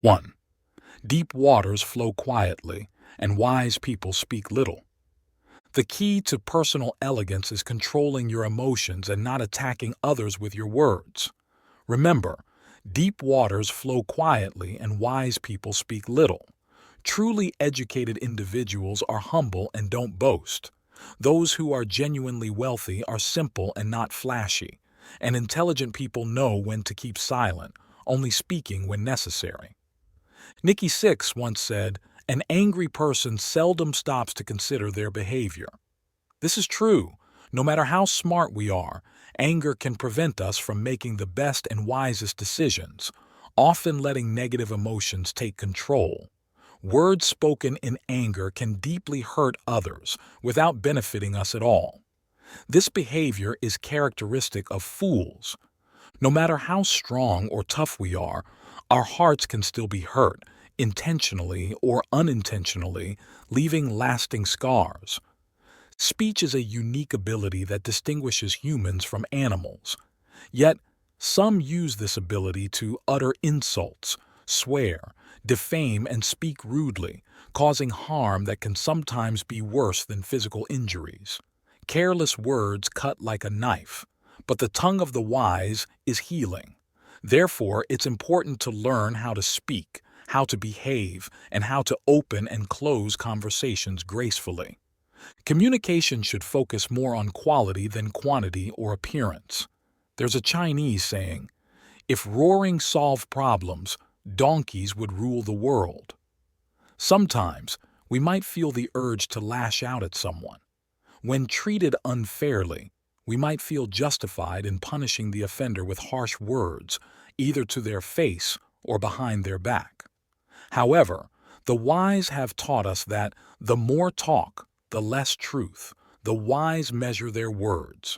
1. Deep waters flow quietly, and wise people speak little. The key to personal elegance is controlling your emotions and not attacking others with your words. Remember, deep waters flow quietly and wise people speak little. Truly educated individuals are humble and don't boast. Those who are genuinely wealthy are simple and not flashy. And intelligent people know when to keep silent, only speaking when necessary. Nikki Sixx once said, "An angry person seldom stops to consider their behavior." This is true. No matter how smart we are, anger can prevent us from making the best and wisest decisions, often letting negative emotions take control. Words spoken in anger can deeply hurt others without benefiting us at all. This behavior is characteristic of fools. No matter how strong or tough we are, our hearts can still be hurt, intentionally or unintentionally, leaving lasting scars. Speech is a unique ability that distinguishes humans from animals. Yet, some use this ability to utter insults, swear, defame, and speak rudely, causing harm that can sometimes be worse than physical injuries. Careless words cut like a knife, but the tongue of the wise is healing. Therefore, it's important to learn how to speak, how to behave, and how to open and close conversations gracefully. Communication should focus more on quality than quantity or appearance. There's a Chinese saying, "If roaring solved problems, donkeys would rule the world." Sometimes, we might feel the urge to lash out at someone. When treated unfairly, we might feel justified in punishing the offender with harsh words, either to their face or behind their back. However, the wise have taught us that the more talk, the less truth. The wise measure their words.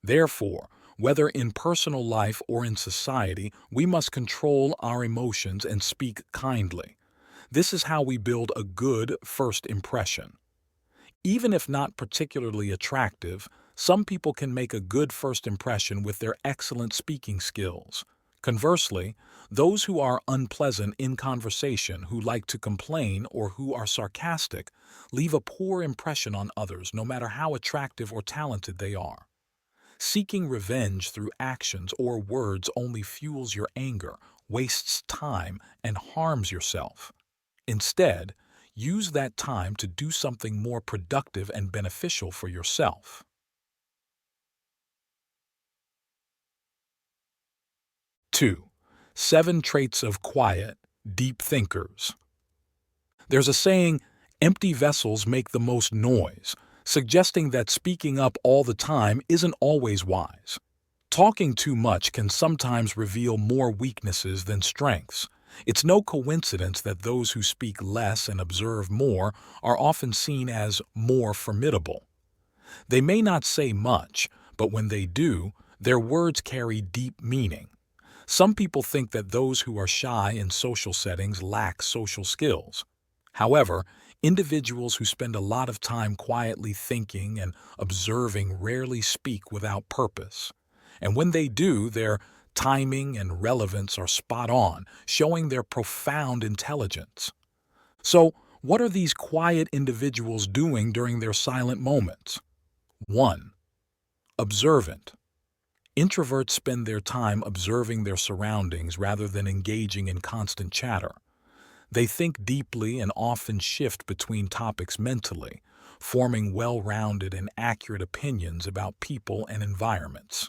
Therefore, whether in personal life or in society, we must control our emotions and speak kindly. This is how we build a good first impression. Even if not particularly attractive, some people can make a good first impression with their excellent speaking skills. Conversely, those who are unpleasant in conversation, who like to complain, or who are sarcastic, leave a poor impression on others no matter how attractive or talented they are. Seeking revenge through actions or words only fuels your anger, wastes time, and harms yourself. Instead, use that time to do something more productive and beneficial for yourself. 2. 7 traits of quiet, deep thinkers. There's a saying, "Empty vessels make the most noise," suggesting that speaking up all the time isn't always wise. Talking too much can sometimes reveal more weaknesses than strengths. It's no coincidence that those who speak less and observe more are often seen as more formidable. They may not say much, but when they do, their words carry deep meaning. Some people think that those who are shy in social settings lack social skills. However, individuals who spend a lot of time quietly thinking and observing rarely speak without purpose. And when they do, their timing and relevance are spot on, showing their profound intelligence. So, what are these quiet individuals doing during their silent moments? 1. Observant. Introverts spend their time observing their surroundings rather than engaging in constant chatter. They think deeply and often shift between topics mentally, forming well-rounded and accurate opinions about people and environments.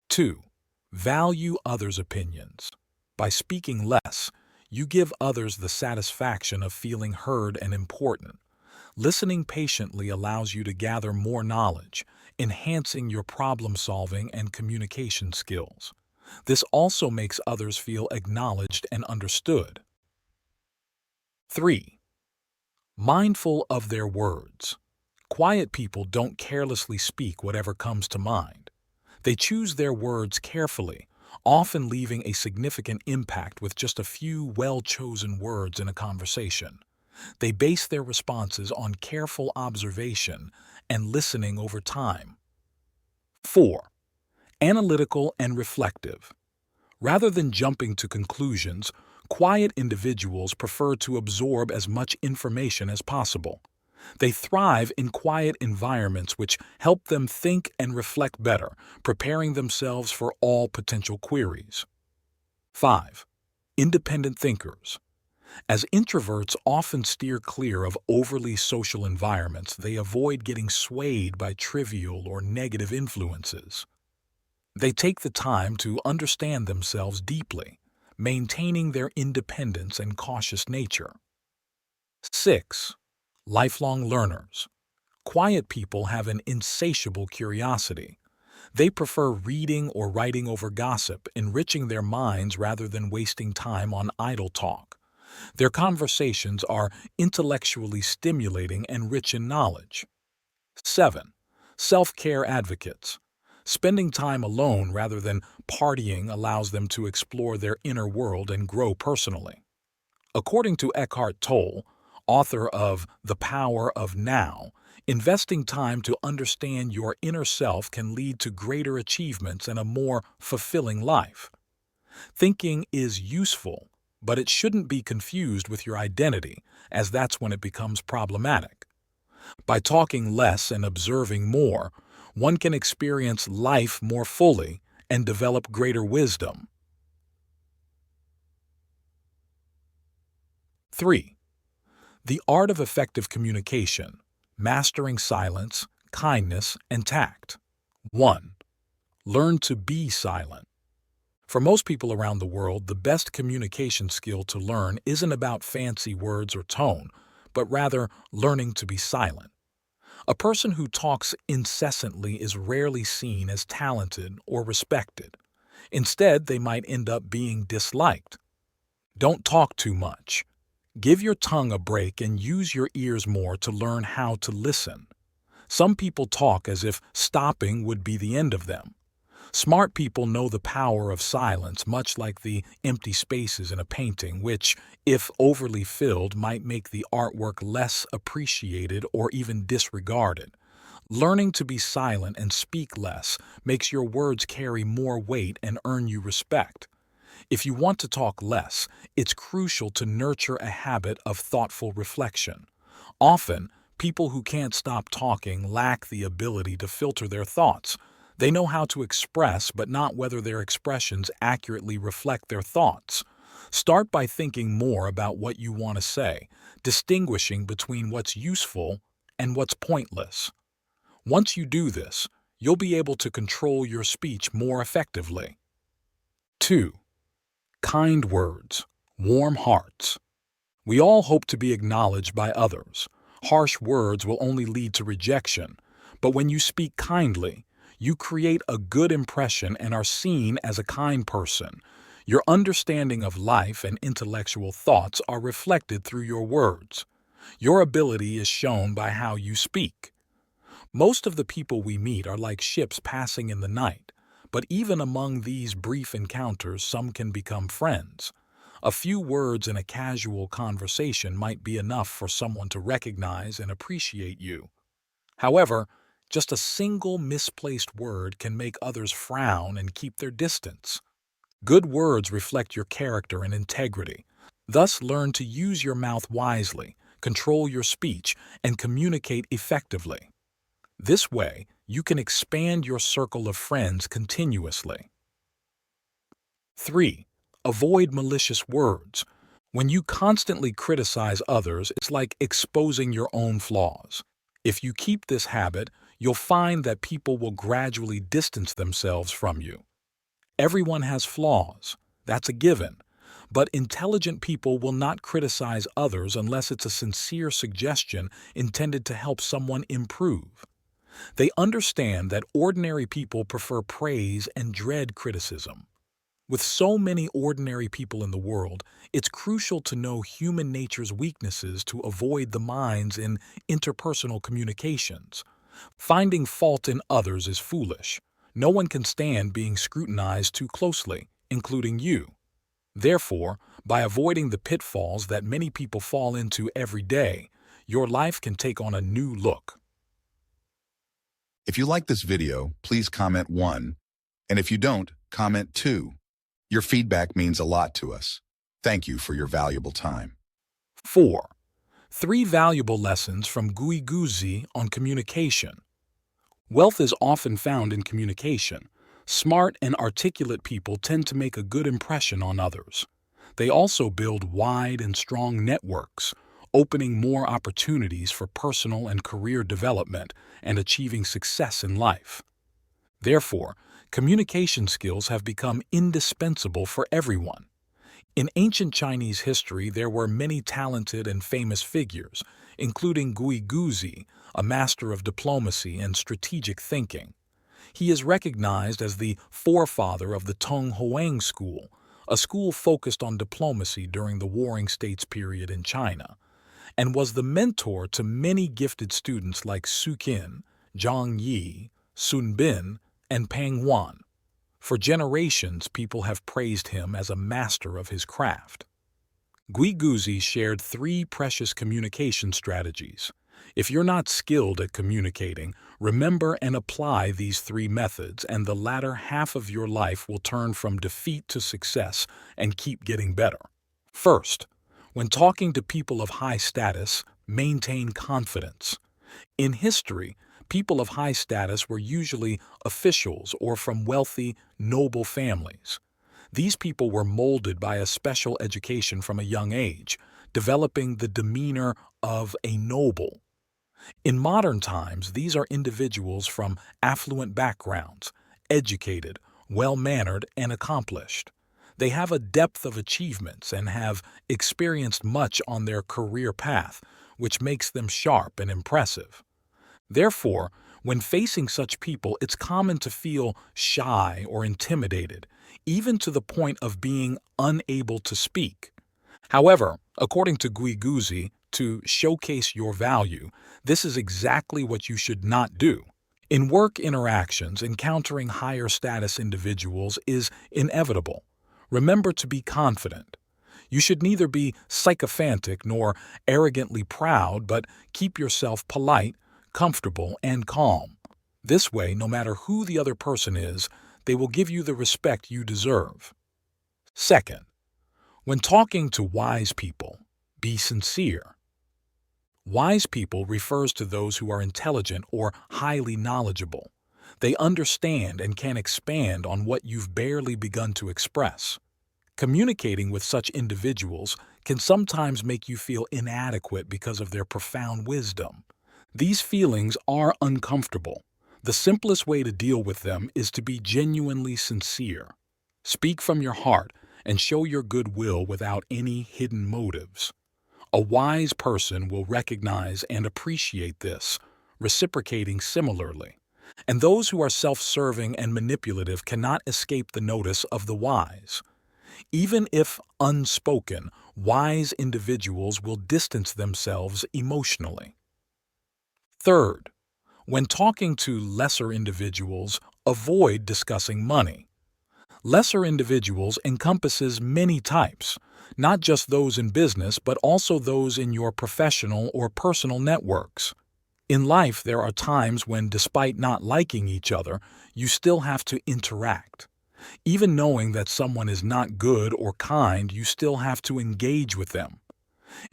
2. Value others' opinions. By speaking less, you give others the satisfaction of feeling heard and important. Listening patiently allows you to gather more knowledge, enhancing your problem-solving and communication skills. This also makes others feel acknowledged and understood. 3. Mindful of their words. Quiet people don't carelessly speak whatever comes to mind. They choose their words carefully, often leaving a significant impact with just a few well-chosen words in a conversation. They base their responses on careful observation and listening over time. 4. Analytical and reflective. Rather than jumping to conclusions, Quiet individuals prefer to absorb as much information as possible. They thrive in quiet environments which help them think and reflect better, preparing themselves for all potential queries. 5. Independent thinkers. As introverts often steer clear of overly social environments, they avoid getting swayed by trivial or negative influences. They take the time to understand themselves deeply, maintaining their independence and cautious nature. 6. Lifelong learners. Quiet people have an insatiable curiosity. They prefer reading or writing over gossip, enriching their minds rather than wasting time on idle talk. Their conversations are intellectually stimulating and rich in knowledge. 7. Self-care advocates. Spending time alone rather than partying allows them to explore their inner world and grow personally. According to Eckhart Tolle, author of The Power of Now, investing time to understand your inner self can lead to greater achievements and a more fulfilling life. Thinking is useful, but it shouldn't be confused with your identity, as that's when it becomes problematic. By talking less and observing more, one can experience life more fully and develop greater wisdom. 3. The art of effective communication, mastering silence, kindness, and tact. 1. Learn to be silent. For most people around the world, the best communication skill to learn isn't about fancy words or tone, but rather learning to be silent. A person who talks incessantly is rarely seen as talented or respected. Instead, they might end up being disliked. Don't talk too much. Give your tongue a break and use your ears more to learn how to listen. Some people talk as if stopping would be the end of them. Smart people know the power of silence, much like the empty spaces in a painting, which, if overly filled, might make the artwork less appreciated or even disregarded. Learning to be silent and speak less makes your words carry more weight and earn you respect. If you want to talk less, it's crucial to nurture a habit of thoughtful reflection. Often, people who can't stop talking lack the ability to filter their thoughts. They know how to express, but not whether their expressions accurately reflect their thoughts. Start by thinking more about what you want to say, distinguishing between what's useful and what's pointless. Once you do this, you'll be able to control your speech more effectively. 2. Kind words, warm hearts. We all hope to be acknowledged by others. Harsh words will only lead to rejection, but when you speak kindly, you create a good impression and are seen as a kind person. Your understanding of life and intellectual thoughts are reflected through your words. Your ability is shown by how you speak. Most of the people we meet are like ships passing in the night, but even among these brief encounters, some can become friends. A few words in a casual conversation might be enough for someone to recognize and appreciate you. However, just a single misplaced word can make others frown and keep their distance. Good words reflect your character and integrity. Thus, learn to use your mouth wisely, control your speech, and communicate effectively. This way, you can expand your circle of friends continuously. 3. Avoid malicious words. When you constantly criticize others, it's like exposing your own flaws. If you keep this habit, you'll find that people will gradually distance themselves from you. Everyone has flaws, that's a given, but intelligent people will not criticize others unless it's a sincere suggestion intended to help someone improve. They understand that ordinary people prefer praise and dread criticism. With so many ordinary people in the world, it's crucial to know human nature's weaknesses to avoid the mines in interpersonal communications. Finding fault in others is foolish. No one can stand being scrutinized too closely, including you. Therefore, by avoiding the pitfalls that many people fall into every day, your life can take on a new look. If you like this video, please comment 1. And if you don't, comment 2. Your feedback means a lot to us. Thank you for your valuable time. 4. 3 valuable lessons from GUZI on communication. Wealth is often found in communication. Smart and articulate people tend to make a good impression on others. They also build wide and strong networks, opening more opportunities for personal and career development and achieving success in life. Therefore, communication skills have become indispensable for everyone. In ancient Chinese history, there were many talented and famous figures, including GUZI, a master of diplomacy and strategic thinking. He is recognized as the forefather of the Tong Huang school, a school focused on diplomacy during the Warring States period in China, and was the mentor to many gifted students like Su Qin, Zhang Yi, Sun Bin, and Pang Huan. For generations, people have praised him as a master of his craft. GUZI shared 3 precious communication strategies. If you're not skilled at communicating, remember and apply these 3 methods, and the latter half of your life will turn from defeat to success and keep getting better. First, when talking to people of high status, maintain confidence. In history, people of high status were usually officials or from wealthy, noble families. These people were molded by a special education from a young age, developing the demeanor of a noble. In modern times, these are individuals from affluent backgrounds, educated, well-mannered, and accomplished. They have a depth of achievements and have experienced much on their career path, which makes them sharp and impressive. Therefore, when facing such people, it's common to feel shy or intimidated, even to the point of being unable to speak. However, according to GUZI, to showcase your value, this is exactly what you should not do. In work interactions, encountering higher status individuals is inevitable. Remember to be confident. You should neither be sycophantic nor arrogantly proud, but keep yourself polite, comfortable, and calm. This way, no matter who the other person is, they will give you the respect you deserve. Second, when talking to wise people, be sincere. Wise people refers to those who are intelligent or highly knowledgeable. They understand and can expand on what you've barely begun to express. Communicating with such individuals can sometimes make you feel inadequate because of their profound wisdom. These feelings are uncomfortable. The simplest way to deal with them is to be genuinely sincere. Speak from your heart and show your goodwill without any hidden motives. A wise person will recognize and appreciate this, reciprocating similarly. And those who are self-serving and manipulative cannot escape the notice of the wise. Even if unspoken, wise individuals will distance themselves emotionally. Third, when talking to lesser individuals, avoid discussing money. Lesser individuals encompasses many types, not just those in business, but also those in your professional or personal networks. In life, there are times when, despite not liking each other, you still have to interact. Even knowing that someone is not good or kind, you still have to engage with them.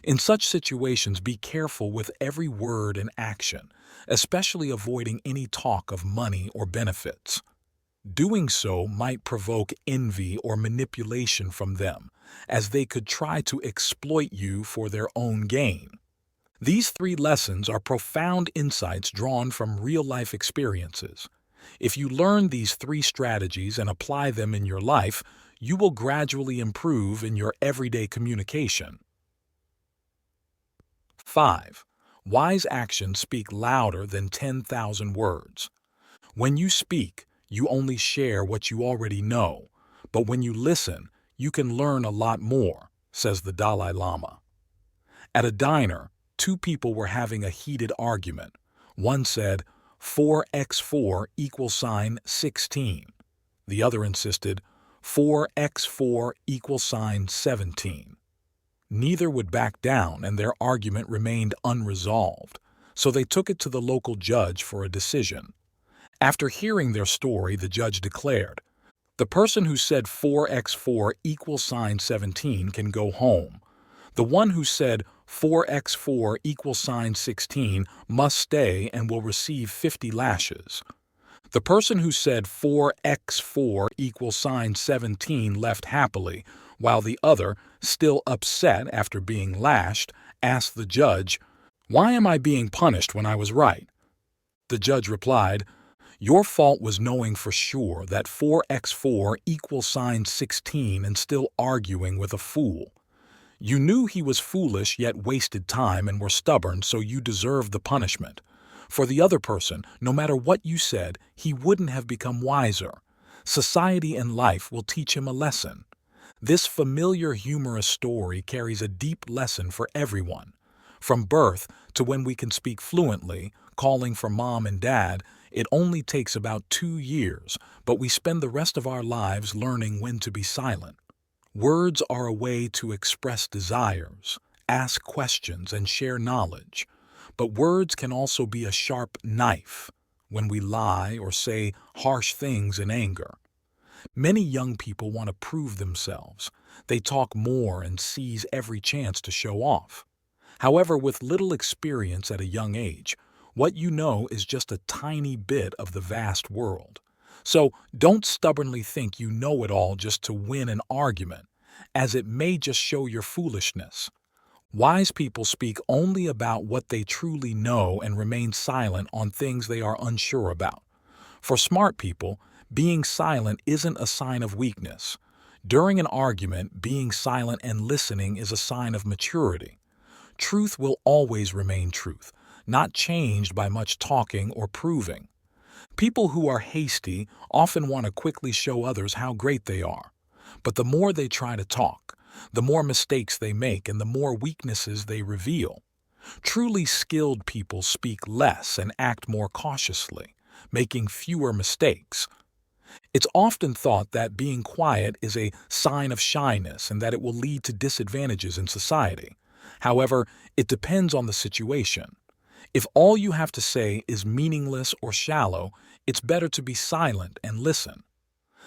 In such situations, be careful with every word and action, especially avoiding any talk of money or benefits. Doing so might provoke envy or manipulation from them, as they could try to exploit you for their own gain. These 3 lessons are profound insights drawn from real-life experiences. If you learn these 3 strategies and apply them in your life, you will gradually improve in your everyday communication. 5. Wise actions speak louder than 10,000 words. When you speak, you only share what you already know, but when you listen, you can learn a lot more, says the Dalai Lama. At a diner, 2 people were having a heated argument. One said, 4x4 equals 16. The other insisted, 4x4 equals 17. Neither would back down, and their argument remained unresolved, so they took it to the local judge for a decision. After hearing their story, the judge declared, The person who said 4x4 equals sign 17 can go home. The one who said 4x4 equals sign 16 must stay and will receive 50 lashes. The person who said 4x4 equals sign 17 left happily, while the other, still upset after being lashed, asked the judge, "Why am I being punished when I was right?" The judge replied, "Your fault was knowing for sure that 4x4 equals sign 16 and still arguing with a fool. You knew he was foolish yet wasted time and were stubborn, so you deserved the punishment. For the other person, no matter what you said, he wouldn't have become wiser. Society and life will teach him a lesson." This familiar humorous story carries a deep lesson for everyone. From birth to when we can speak fluently, calling for mom and dad, it only takes about 2 years, but we spend the rest of our lives learning when to be silent. Words are a way to express desires, ask questions, and share knowledge. But words can also be a sharp knife when we lie or say harsh things in anger. Many young people want to prove themselves. They talk more and seize every chance to show off. However, with little experience at a young age, what you know is just a tiny bit of the vast world. So don't stubbornly think you know it all just to win an argument, as it may just show your foolishness. Wise people speak only about what they truly know and remain silent on things they are unsure about. For smart people, being silent isn't a sign of weakness. During an argument, being silent and listening is a sign of maturity. Truth will always remain truth, not changed by much talking or proving. People who are hasty often want to quickly show others how great they are. But the more they try to talk, the more mistakes they make and the more weaknesses they reveal. Truly skilled people speak less and act more cautiously, making fewer mistakes. It's often thought that being quiet is a sign of shyness and that it will lead to disadvantages in society. However, it depends on the situation. If all you have to say is meaningless or shallow, it's better to be silent and listen.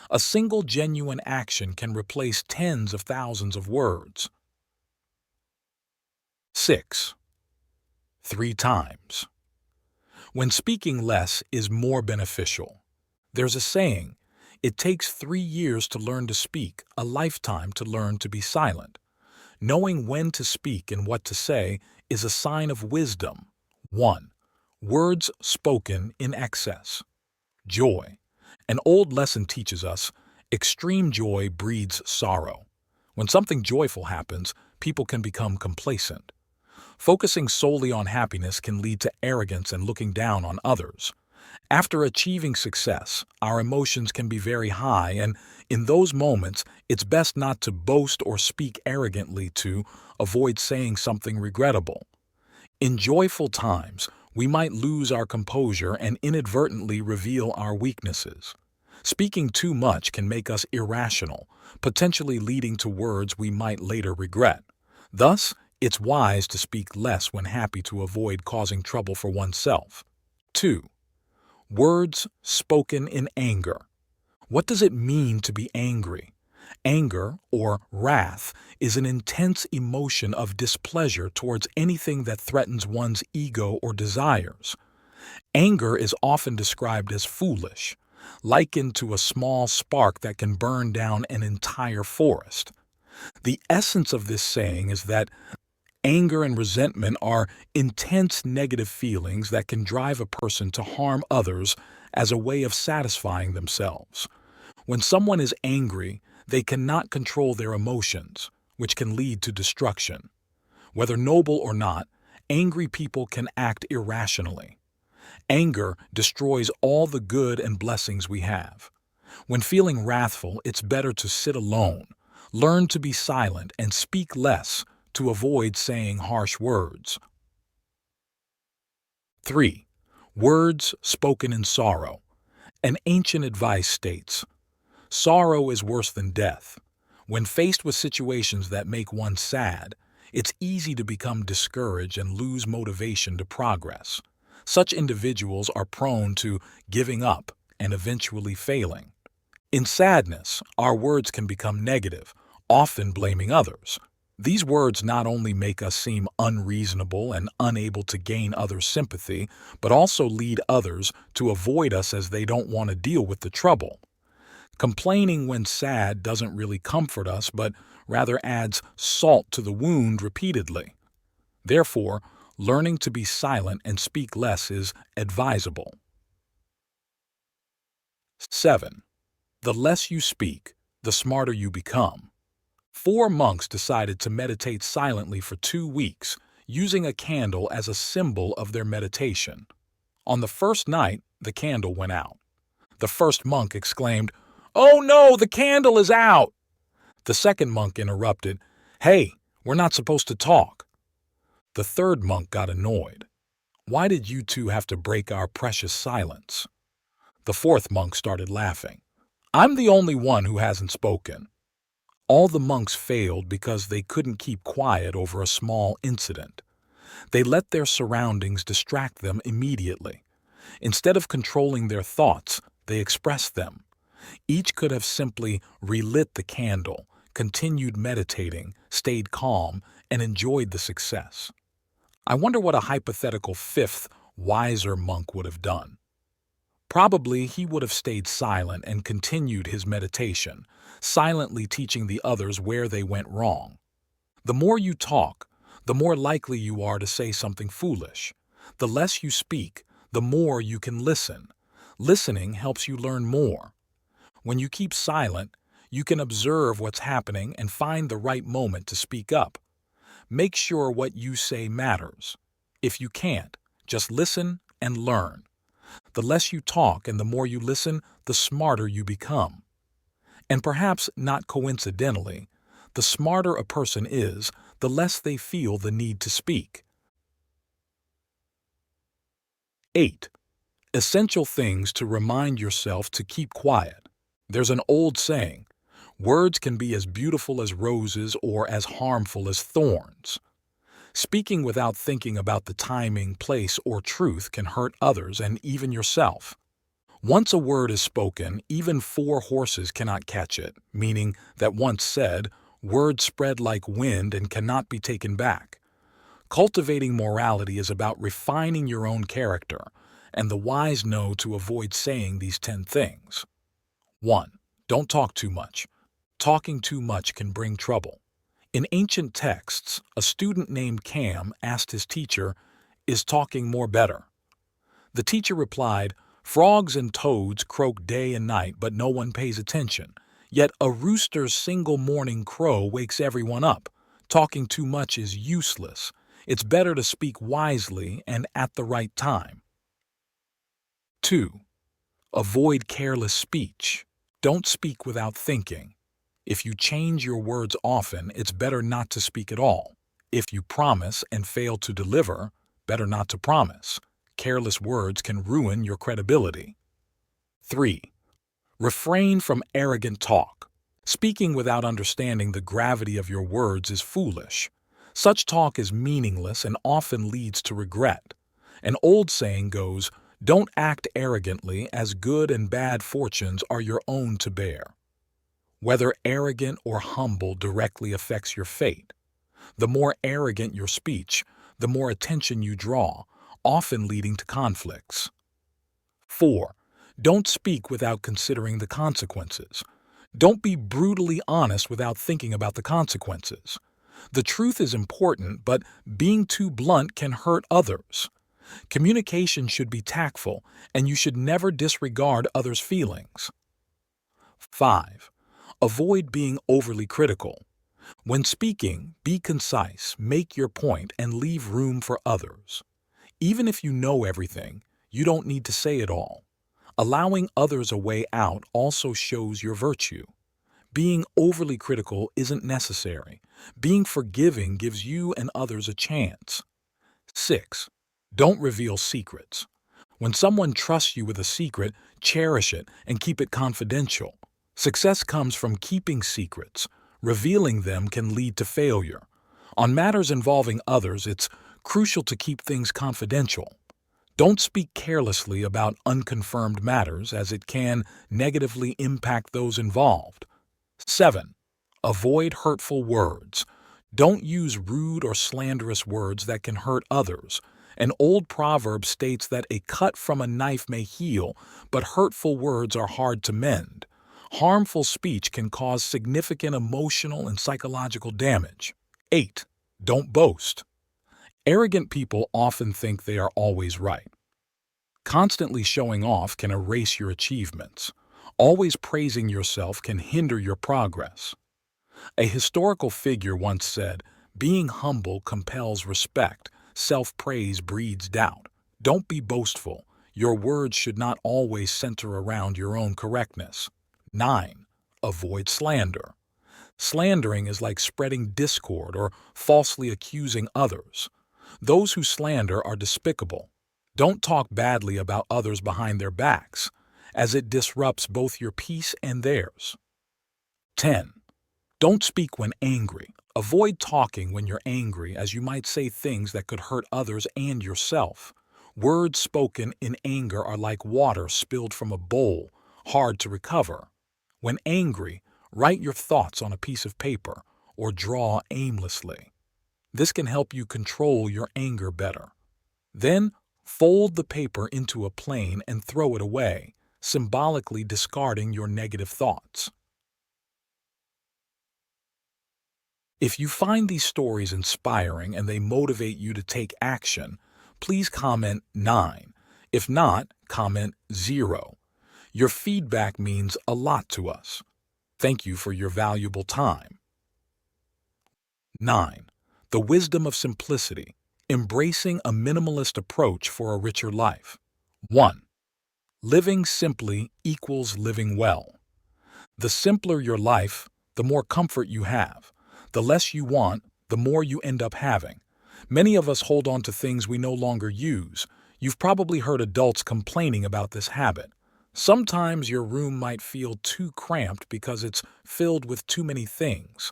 A single genuine action can replace tens of thousands of words. 6. 3 times. When speaking less is more beneficial. There's a saying, "It takes 3 years to learn to speak, a lifetime to learn to be silent." Knowing when to speak and what to say is a sign of wisdom. 1. Words spoken in excess. Joy. An old lesson teaches us, extreme joy breeds sorrow. When something joyful happens, people can become complacent. Focusing solely on happiness can lead to arrogance and looking down on others. After achieving success, our emotions can be very high, and in those moments, it's best not to boast or speak arrogantly to avoid saying something regrettable. In joyful times, we might lose our composure and inadvertently reveal our weaknesses. Speaking too much can make us irrational, potentially leading to words we might later regret. Thus, it's wise to speak less when happy to avoid causing trouble for oneself. 2. Words spoken in anger. What does it mean to be angry? Anger, or wrath, is an intense emotion of displeasure towards anything that threatens one's ego or desires. Anger is often described as foolish, likened to a small spark that can burn down an entire forest. The essence of this saying is that anger and resentment are intense negative feelings that can drive a person to harm others as a way of satisfying themselves. When someone is angry, they cannot control their emotions, which can lead to destruction. Whether noble or not, angry people can act irrationally. Anger destroys all the good and blessings we have. When feeling wrathful, it's better to sit alone, learn to be silent, and speak less to avoid saying harsh words. 3. Words spoken in sorrow. An ancient advice states, "Sorrow is worse than death." When faced with situations that make one sad, it's easy to become discouraged and lose motivation to progress. Such individuals are prone to giving up and eventually failing. In sadness, our words can become negative, often blaming others. These words not only make us seem unreasonable and unable to gain others' sympathy, but also lead others to avoid us as they don't want to deal with the trouble. Complaining when sad doesn't really comfort us, but rather adds salt to the wound repeatedly. Therefore, learning to be silent and speak less is advisable. 7. The less you speak, the smarter you become. 4 monks decided to meditate silently for 2 weeks, using a candle as a symbol of their meditation. On the first night, the candle went out. The first monk exclaimed, "Oh no, the candle is out!" The second monk interrupted, "Hey, we're not supposed to talk." The third monk got annoyed. "Why did you two have to break our precious silence?" The fourth monk started laughing. "I'm the only one who hasn't spoken." All the monks failed because they couldn't keep quiet over a small incident. They let their surroundings distract them immediately. Instead of controlling their thoughts, they expressed them. Each could have simply relit the candle, continued meditating, stayed calm, and enjoyed the success. I wonder what a hypothetical fifth, wiser monk would have done. Probably he would have stayed silent and continued his meditation, silently teaching the others where they went wrong. The more you talk, the more likely you are to say something foolish. The less you speak, the more you can listen. Listening helps you learn more. When you keep silent, you can observe what's happening and find the right moment to speak up. Make sure what you say matters. If you can't, just listen and learn. The less you talk and the more you listen, the smarter you become. And perhaps not coincidentally, the smarter a person is, the less they feel the need to speak. 8. Essential things to remind yourself to keep quiet. There's an old saying, words can be as beautiful as roses or as harmful as thorns. Speaking without thinking about the timing, place, or truth can hurt others and even yourself. Once a word is spoken, even 4 horses cannot catch it, meaning that once said, words spread like wind and cannot be taken back. Cultivating morality is about refining your own character, and the wise know to avoid saying these 10 things. 1. Don't talk too much. Talking too much can bring trouble. In ancient texts, a student named Cam asked his teacher, "Is talking more better?" The teacher replied, "Frogs and toads croak day and night, but no one pays attention. Yet a rooster's single morning crow wakes everyone up. Talking too much is useless. It's better to speak wisely and at the right time." 2. Avoid careless speech. Don't speak without thinking. If you change your words often, it's better not to speak at all. If you promise and fail to deliver, better not to promise. Careless words can ruin your credibility. 3. Refrain from arrogant talk. Speaking without understanding the gravity of your words is foolish. Such talk is meaningless and often leads to regret. An old saying goes, "Don't act arrogantly, as good and bad fortunes are your own to bear." Whether arrogant or humble directly affects your fate. The more arrogant your speech, the more attention you draw, often leading to conflicts. 4. Don't speak without considering the consequences. Don't be brutally honest without thinking about the consequences. The truth is important, but being too blunt can hurt others. Communication should be tactful, and you should never disregard others' feelings. 5. Avoid being overly critical. When speaking, be concise, make your point, and leave room for others. Even if you know everything, you don't need to say it all. Allowing others a way out also shows your virtue. Being overly critical isn't necessary. Being forgiving gives you and others a chance. 6. Don't reveal secrets. When someone trusts you with a secret, cherish it and keep it confidential. Success comes from keeping secrets. Revealing them can lead to failure. On matters involving others, it's crucial to keep things confidential. Don't speak carelessly about unconfirmed matters, as it can negatively impact those involved. 7. Avoid hurtful words. Don't use rude or slanderous words that can hurt others. An old proverb states that a cut from a knife may heal, but hurtful words are hard to mend. Harmful speech can cause significant emotional and psychological damage. 8. Don't boast. Arrogant people often think they are always right. Constantly showing off can erase your achievements. Always praising yourself can hinder your progress. A historical figure once said, "Being humble compels respect. Self-praise breeds doubt." Don't be boastful. Your words should not always center around your own correctness. 9. Avoid slander. Slandering is like spreading discord or falsely accusing others. Those who slander are despicable. Don't talk badly about others behind their backs, as it disrupts both your peace and theirs. 10. Don't speak when angry. Avoid talking when you're angry, as you might say things that could hurt others and yourself. Words spoken in anger are like water spilled from a bowl, hard to recover. When angry, write your thoughts on a piece of paper or draw aimlessly. This can help you control your anger better. Then, fold the paper into a plane and throw it away, symbolically discarding your negative thoughts. If you find these stories inspiring and they motivate you to take action, please comment 9. If not, comment 0. Your feedback means a lot to us. Thank you for your valuable time. 9. The wisdom of simplicity. Embracing a minimalist approach for a richer life. 1. Living simply equals living well. The simpler your life, the more comfort you have. The less you want, the more you end up having. Many of us hold on to things we no longer use. You've probably heard adults complaining about this habit. Sometimes your room might feel too cramped because it's filled with too many things.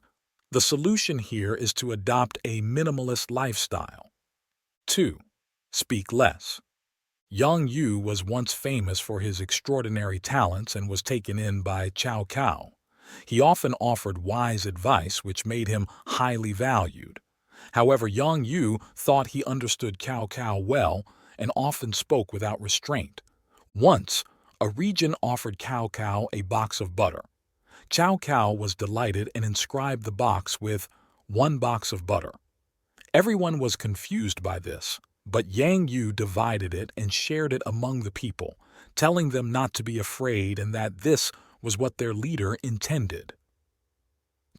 The solution here is to adopt a minimalist lifestyle. 2. Speak less. Yang Yu was once famous for his extraordinary talents and was taken in by Cao Cao. He often offered wise advice which made him highly valued. However, Yang Yu thought he understood Cao Cao well and often spoke without restraint. Once, a regent offered Cao Cao a box of butter. Cao Cao was delighted and inscribed the box with 1 box of butter. Everyone was confused by this, but Yang Yu divided it and shared it among the people, telling them not to be afraid and that this was what their leader intended.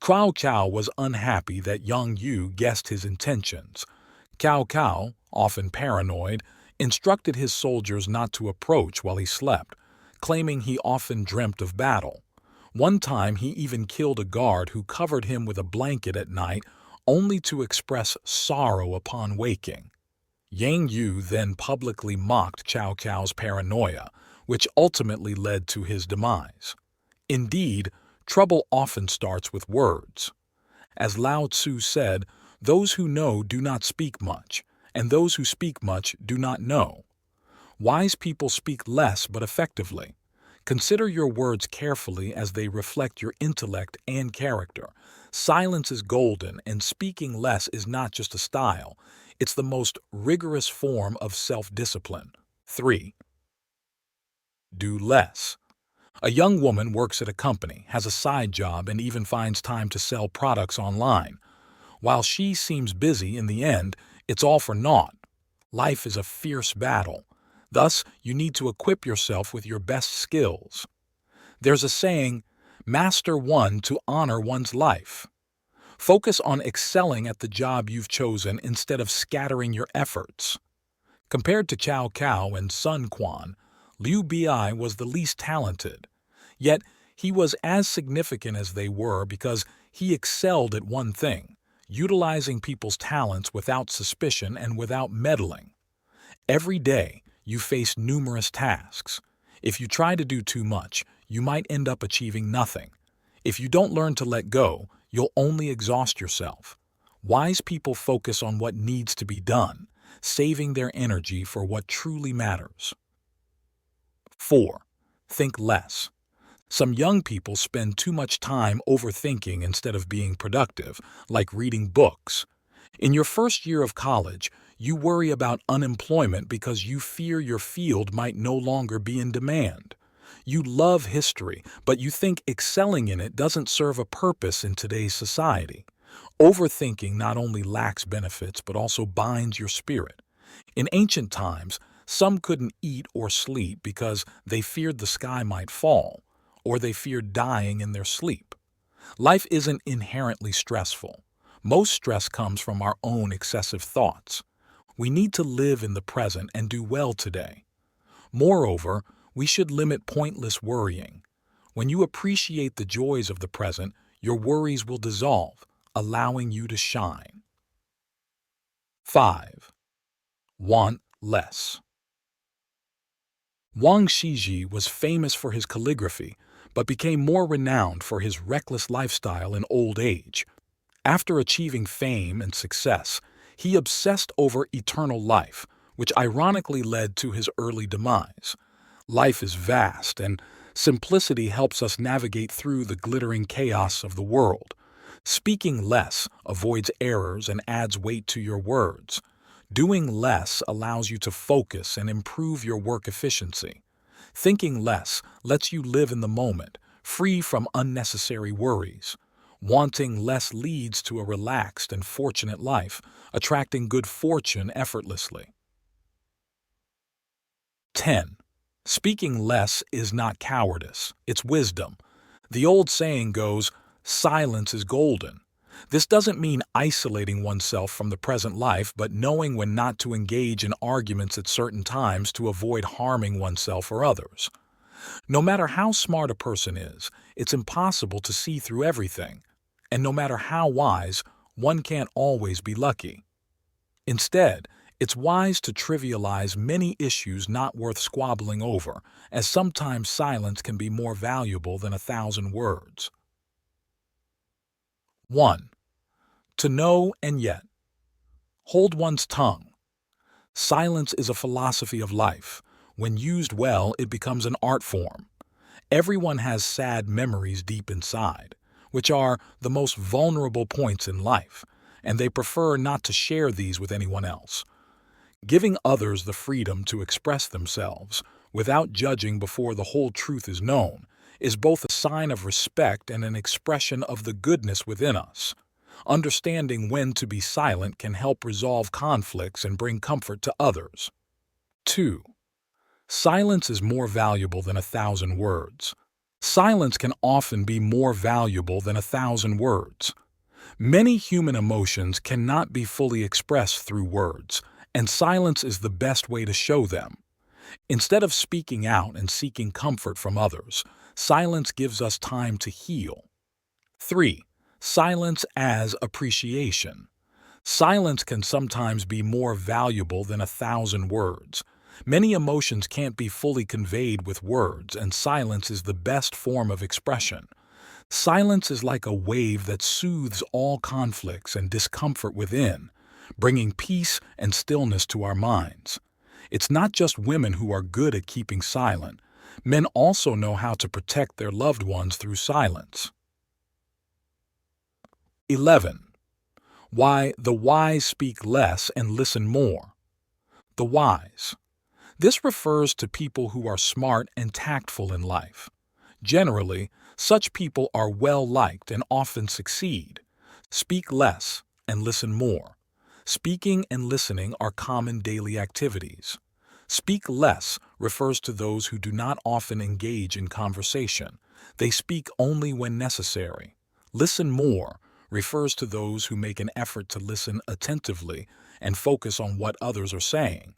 Cao Cao was unhappy that Yang Yu guessed his intentions. Cao Cao, often paranoid, instructed his soldiers not to approach while he slept, claiming he often dreamt of battle. One time he even killed a guard who covered him with a blanket at night only to express sorrow upon waking. Yang Yu then publicly mocked Cao Cao's paranoia, which ultimately led to his demise. Indeed, trouble often starts with words. As Lao Tzu said, "Those who know do not speak much, and those who speak much do not know." Wise people speak less but effectively. Consider your words carefully as they reflect your intellect and character. Silence is golden, and speaking less is not just a style. It's the most rigorous form of self-discipline. 3. Do less. A young woman works at a company, has a side job, and even finds time to sell products online. While she seems busy, in the end, it's all for naught. Life is a fierce battle. Thus, you need to equip yourself with your best skills. There's a saying, "Master one to honor one's life." Focus on excelling at the job you've chosen instead of scattering your efforts. Compared to Cao Cao and Sun Quan, Liu Bi was the least talented. Yet, he was as significant as they were because he excelled at one thing, utilizing people's talents without suspicion and without meddling. Every day, you face numerous tasks. If you try to do too much, you might end up achieving nothing. If you don't learn to let go, you'll only exhaust yourself. Wise people focus on what needs to be done. saving their energy for what truly matters. 4. Think less. Some young people spend too much time overthinking instead of being productive, like reading books. In your first year of college, you worry about unemployment because you fear your field might no longer be in demand. You love history, but you think excelling in it doesn't serve a purpose in today's society. Overthinking not only lacks benefits but also binds your spirit. In ancient times, some couldn't eat or sleep because they feared the sky might fall, or they feared dying in their sleep. Life isn't inherently stressful. Most stress comes from our own excessive thoughts. We need to live in the present and do well today. Moreover, we should limit pointless worrying. When you appreciate the joys of the present, your worries will dissolve, allowing you to shine. 5. Want less. Wang Shiji was famous for his calligraphy, but became more renowned for his reckless lifestyle in old age. After achieving fame and success, he obsessed over eternal life, which ironically led to his early demise. Life is vast, and simplicity helps us navigate through the glittering chaos of the world. Speaking less avoids errors and adds weight to your words. Doing less allows you to focus and improve your work efficiency. Thinking less lets you live in the moment, free from unnecessary worries. Wanting less leads to a relaxed and fortunate life, attracting good fortune effortlessly. 10. Speaking less is not cowardice, it's wisdom. The old saying goes, "Silence is golden." This doesn't mean isolating oneself from the present life, but knowing when not to engage in arguments at certain times to avoid harming oneself or others. No matter how smart a person is, it's impossible to see through everything. And no matter how wise, one can't always be lucky. Instead, it's wise to trivialize many issues not worth squabbling over, as sometimes silence can be more valuable than 1,000 words. 1. To know and yet. Hold one's tongue. Silence is a philosophy of life. When used well, it becomes an art form. Everyone has sad memories deep inside, which are the most vulnerable points in life, and they prefer not to share these with anyone else. Giving others the freedom to express themselves, without judging before the whole truth is known, is both a sign of respect and an expression of the goodness within us. Understanding when to be silent can help resolve conflicts and bring comfort to others. 2. Silence is more valuable than 1,000 words. Silence can often be more valuable than 1,000 words. Many human emotions cannot be fully expressed through words, and silence is the best way to show them. Instead of speaking out and seeking comfort from others, silence gives us time to heal. 3. Silence as appreciation. Silence can sometimes be more valuable than 1,000 words. Many emotions can't be fully conveyed with words, and silence is the best form of expression. Silence is like a wave that soothes all conflicts and discomfort within, bringing peace and stillness to our minds. It's not just women who are good at keeping silent. Men also know how to protect their loved ones through silence. 11. Why the wise speak less and listen more. The wise. This refers to people who are smart and tactful in life. Generally, such people are well-liked and often succeed. Speak less and listen more. Speaking and listening are common daily activities. Speak less refers to those who do not often engage in conversation. They speak only when necessary. Listen more refers to those who make an effort to listen attentively and focus on what others are saying.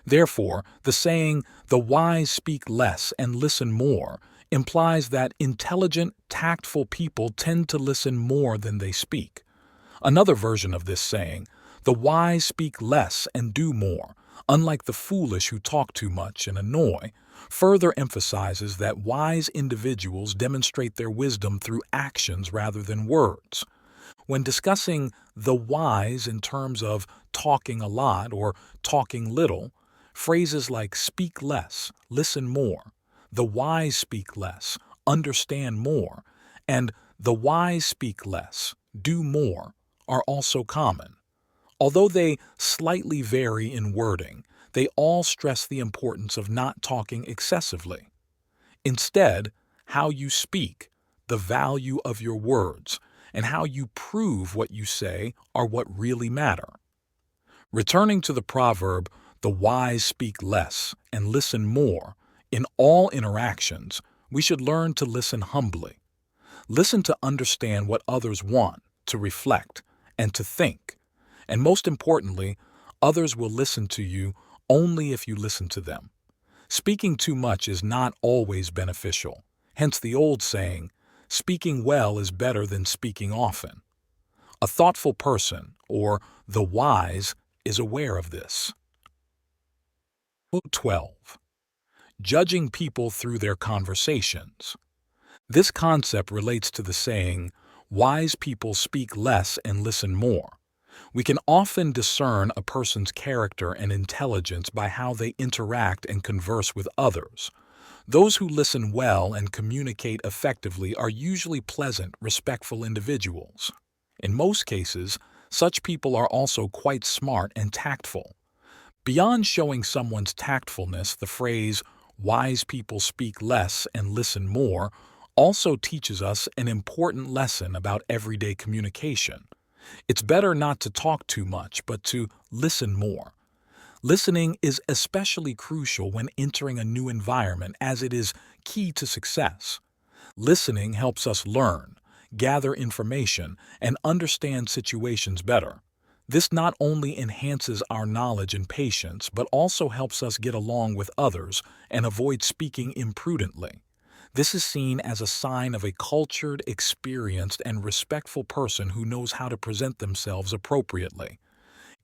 Therefore, the saying, "the wise speak less and listen more," implies that intelligent, tactful people tend to listen more than they speak. Another version of this saying, "the wise speak less and do more," unlike the foolish who talk too much and annoy, further emphasizes that wise individuals demonstrate their wisdom through actions rather than words. When discussing the wise in terms of talking a lot or talking little, phrases like speak less, listen more, the wise speak less, understand more, and the wise speak less, do more are also common. Although they slightly vary in wording, they all stress the importance of not talking excessively. Instead, how you speak, the value of your words, and how you prove what you say are what really matter. Returning to the proverb, the wise speak less and listen more, in all interactions, we should learn to listen humbly. Listen to understand what others want, to reflect, and to think. And most importantly, others will listen to you only if you listen to them. Speaking too much is not always beneficial, hence the old saying, speaking well is better than speaking often. A thoughtful person, or the wise, is aware of this. 12. Judging people through their conversations. This concept relates to the saying, wise people speak less and listen more. We can often discern a person's character and intelligence by how they interact and converse with others. Those who listen well and communicate effectively are usually pleasant, respectful individuals. In most cases, such people are also quite smart and tactful. Beyond showing someone's tactfulness, the phrase, wise people speak less and listen more, also teaches us an important lesson about everyday communication. It's better not to talk too much, but to listen more. Listening is especially crucial when entering a new environment, as it is key to success. Listening helps us learn, gather information, and understand situations better. This not only enhances our knowledge and patience, but also helps us get along with others and avoid speaking imprudently. This is seen as a sign of a cultured, experienced, and respectful person who knows how to present themselves appropriately.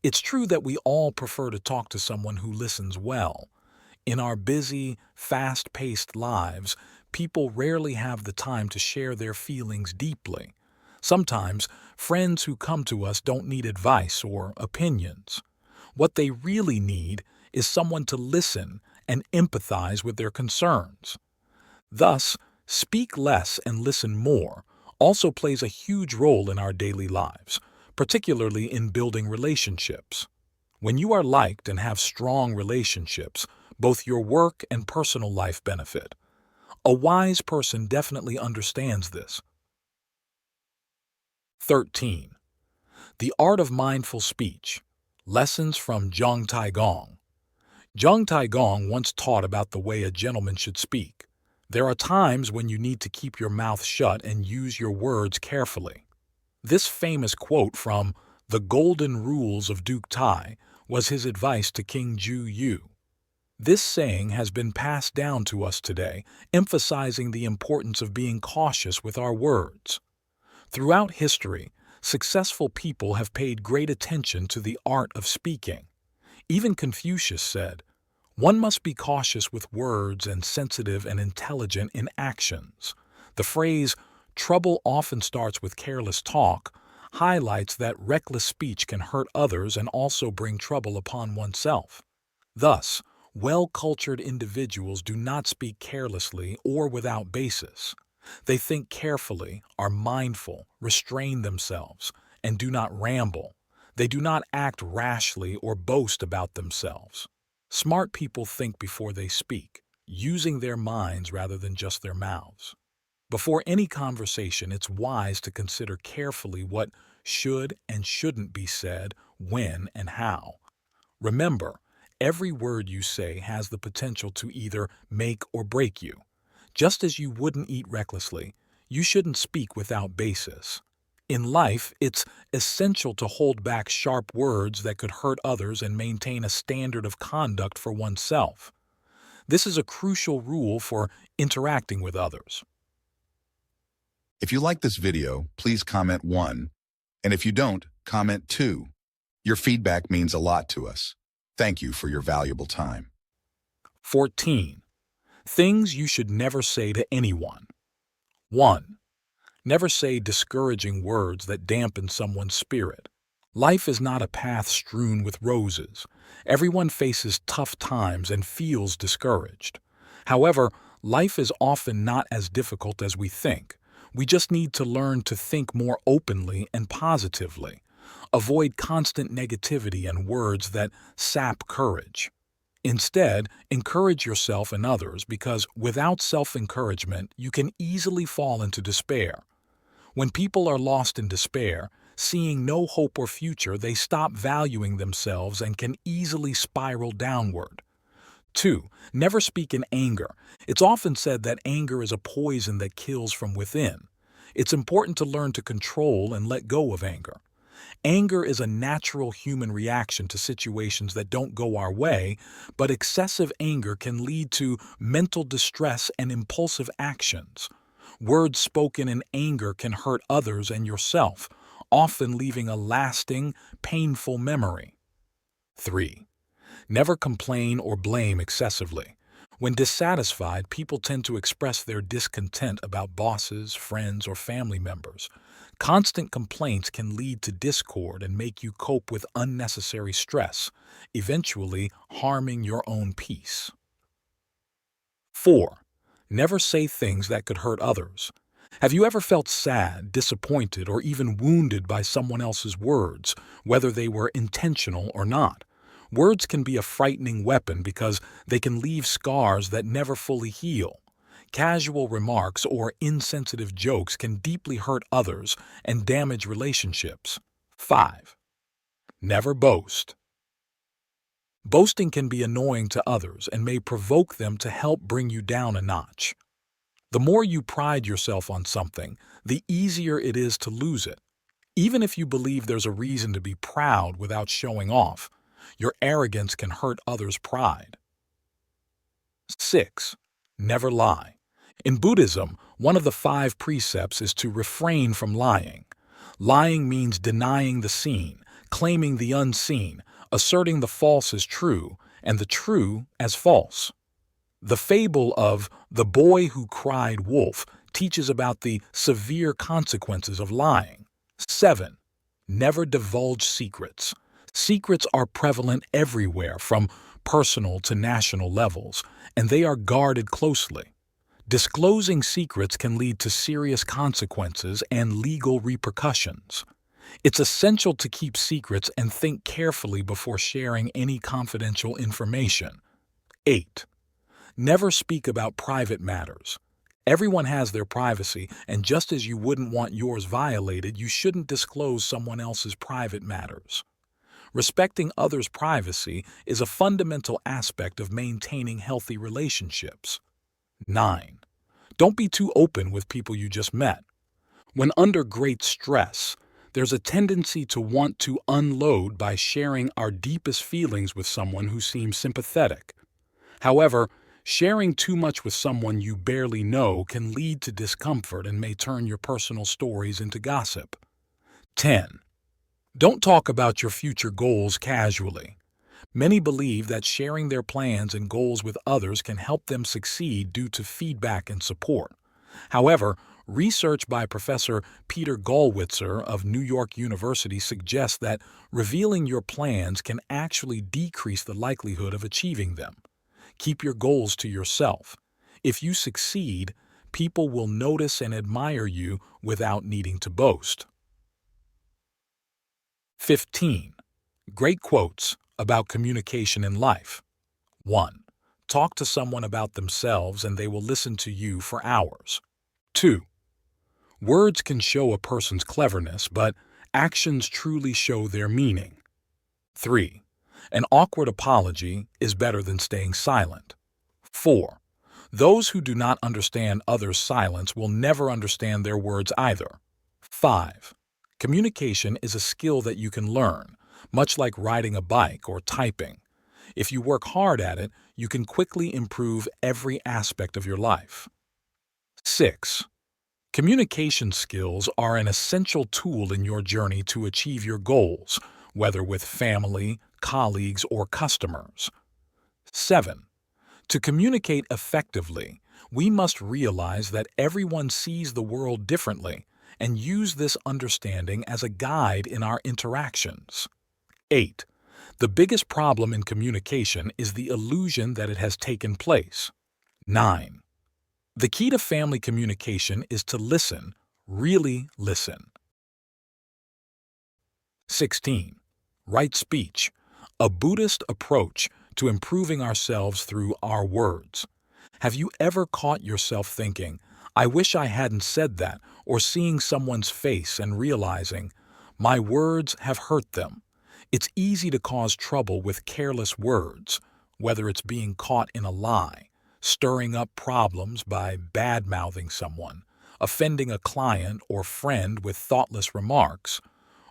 It's true that we all prefer to talk to someone who listens well. In our busy, fast-paced lives, people rarely have the time to share their feelings deeply. Sometimes, friends who come to us don't need advice or opinions. What they really need is someone to listen and empathize with their concerns. Thus, speak less and listen more also plays a huge role in our daily lives, particularly in building relationships. When you are liked and have strong relationships, both your work and personal life benefit. A wise person definitely understands this. 13. The Art of Mindful Speech. Lessons from TAIGONG. TAIGONG once taught about the way a gentleman should speak. There are times when you need to keep your mouth shut and use your words carefully. This famous quote from The Golden Rules of Duke Tai was his advice to King Ju. This saying has been passed down to us today, emphasizing the importance of being cautious with our words. Throughout history, successful people have paid great attention to the art of speaking. Even Confucius said, "One must be cautious with words and sensitive and intelligent in actions." The phrase, "trouble often starts with careless talk," highlights that reckless speech can hurt others and also bring trouble upon oneself. Thus, well-cultured individuals do not speak carelessly or without basis. They think carefully, are mindful, restrain themselves, and do not ramble. They do not act rashly or boast about themselves. Smart people think before they speak, using their minds rather than just their mouths. Before any conversation, it's wise to consider carefully what should and shouldn't be said, when and how. Remember, every word you say has the potential to either make or break you. Just as you wouldn't eat recklessly, you shouldn't speak without basis. In life, it's essential to hold back sharp words that could hurt others and maintain a standard of conduct for oneself. This is a crucial rule for interacting with others. If you like this video, please comment 1. And if you don't, comment 2. Your feedback means a lot to us. Thank you for your valuable time. 14. Things you should never say to anyone. 1. Never say discouraging words that dampen someone's spirit. Life is not a path strewn with roses. Everyone faces tough times and feels discouraged. However, life is often not as difficult as we think. We just need to learn to think more openly and positively. Avoid constant negativity and words that sap courage. Instead, encourage yourself and others because without self-encouragement, you can easily fall into despair. When people are lost in despair, seeing no hope or future, they stop valuing themselves and can easily spiral downward. 2. Never speak in anger. It's often said that anger is a poison that kills from within. It's important to learn to control and let go of anger. Anger is a natural human reaction to situations that don't go our way, but excessive anger can lead to mental distress and impulsive actions. Words spoken in anger can hurt others and yourself, often leaving a lasting, painful memory. 3. Never complain or blame excessively. When dissatisfied, people tend to express their discontent about bosses, friends, or family members. Constant complaints can lead to discord and make you cope with unnecessary stress, eventually harming your own peace. 4. Never say things that could hurt others. Have you ever felt sad, disappointed, or even wounded by someone else's words, whether they were intentional or not? Words can be a frightening weapon because they can leave scars that never fully heal. Casual remarks or insensitive jokes can deeply hurt others and damage relationships. 5. Never boast. Boasting can be annoying to others and may provoke them to help bring you down a notch. The more you pride yourself on something, the easier it is to lose it. Even if you believe there's a reason to be proud without showing off, your arrogance can hurt others' pride. 6. Never lie. In Buddhism, one of the 5 precepts is to refrain from lying. Lying means denying the seen, claiming the unseen, asserting the false as true, and the true as false. The fable of the boy who cried wolf teaches about the severe consequences of lying. 7. Never divulge secrets. Secrets are prevalent everywhere, from personal to national levels, and they are guarded closely. Disclosing secrets can lead to serious consequences and legal repercussions. It's essential to keep secrets and think carefully before sharing any confidential information. 8. Never speak about private matters. Everyone has their privacy, and just as you wouldn't want yours violated, you shouldn't disclose someone else's private matters. Respecting others' privacy is a fundamental aspect of maintaining healthy relationships. 9. Don't be too open with people you just met. When under great stress, there's a tendency to want to unload by sharing our deepest feelings with someone who seems sympathetic. However, sharing too much with someone you barely know can lead to discomfort and may turn your personal stories into gossip. 10. Don't talk about your future goals casually. Many believe that sharing their plans and goals with others can help them succeed due to feedback and support. However, research by Professor Peter Gollwitzer of New York University suggests that revealing your plans can actually decrease the likelihood of achieving them. Keep your goals to yourself. If you succeed, people will notice and admire you without needing to boast. 15. Great quotes about communication in life. 1. Talk to someone about themselves and they will listen to you for hours. 2. Words can show a person's cleverness, but actions truly show their meaning. 3. An awkward apology is better than staying silent. 4. Those who do not understand others' silence will never understand their words either. 5. Communication is a skill that you can learn, much like riding a bike or typing. If you work hard at it, you can quickly improve every aspect of your life. 6. Communication skills are an essential tool in your journey to achieve your goals, whether with family, colleagues, or customers. 7. To communicate effectively, we must realize that everyone sees the world differently, and use this understanding as a guide in our interactions. 8. The biggest problem in communication is the illusion that it has taken place. 9. The key to family communication is to listen, really listen. 16. Right speech, a Buddhist approach to improving ourselves through our words. Have you ever caught yourself thinking, "I wish I hadn't said that," or seeing someone's face and realizing, "My words have hurt them"? It's easy to cause trouble with careless words, whether it's being caught in a lie, stirring up problems by bad-mouthing someone, offending a client or friend with thoughtless remarks,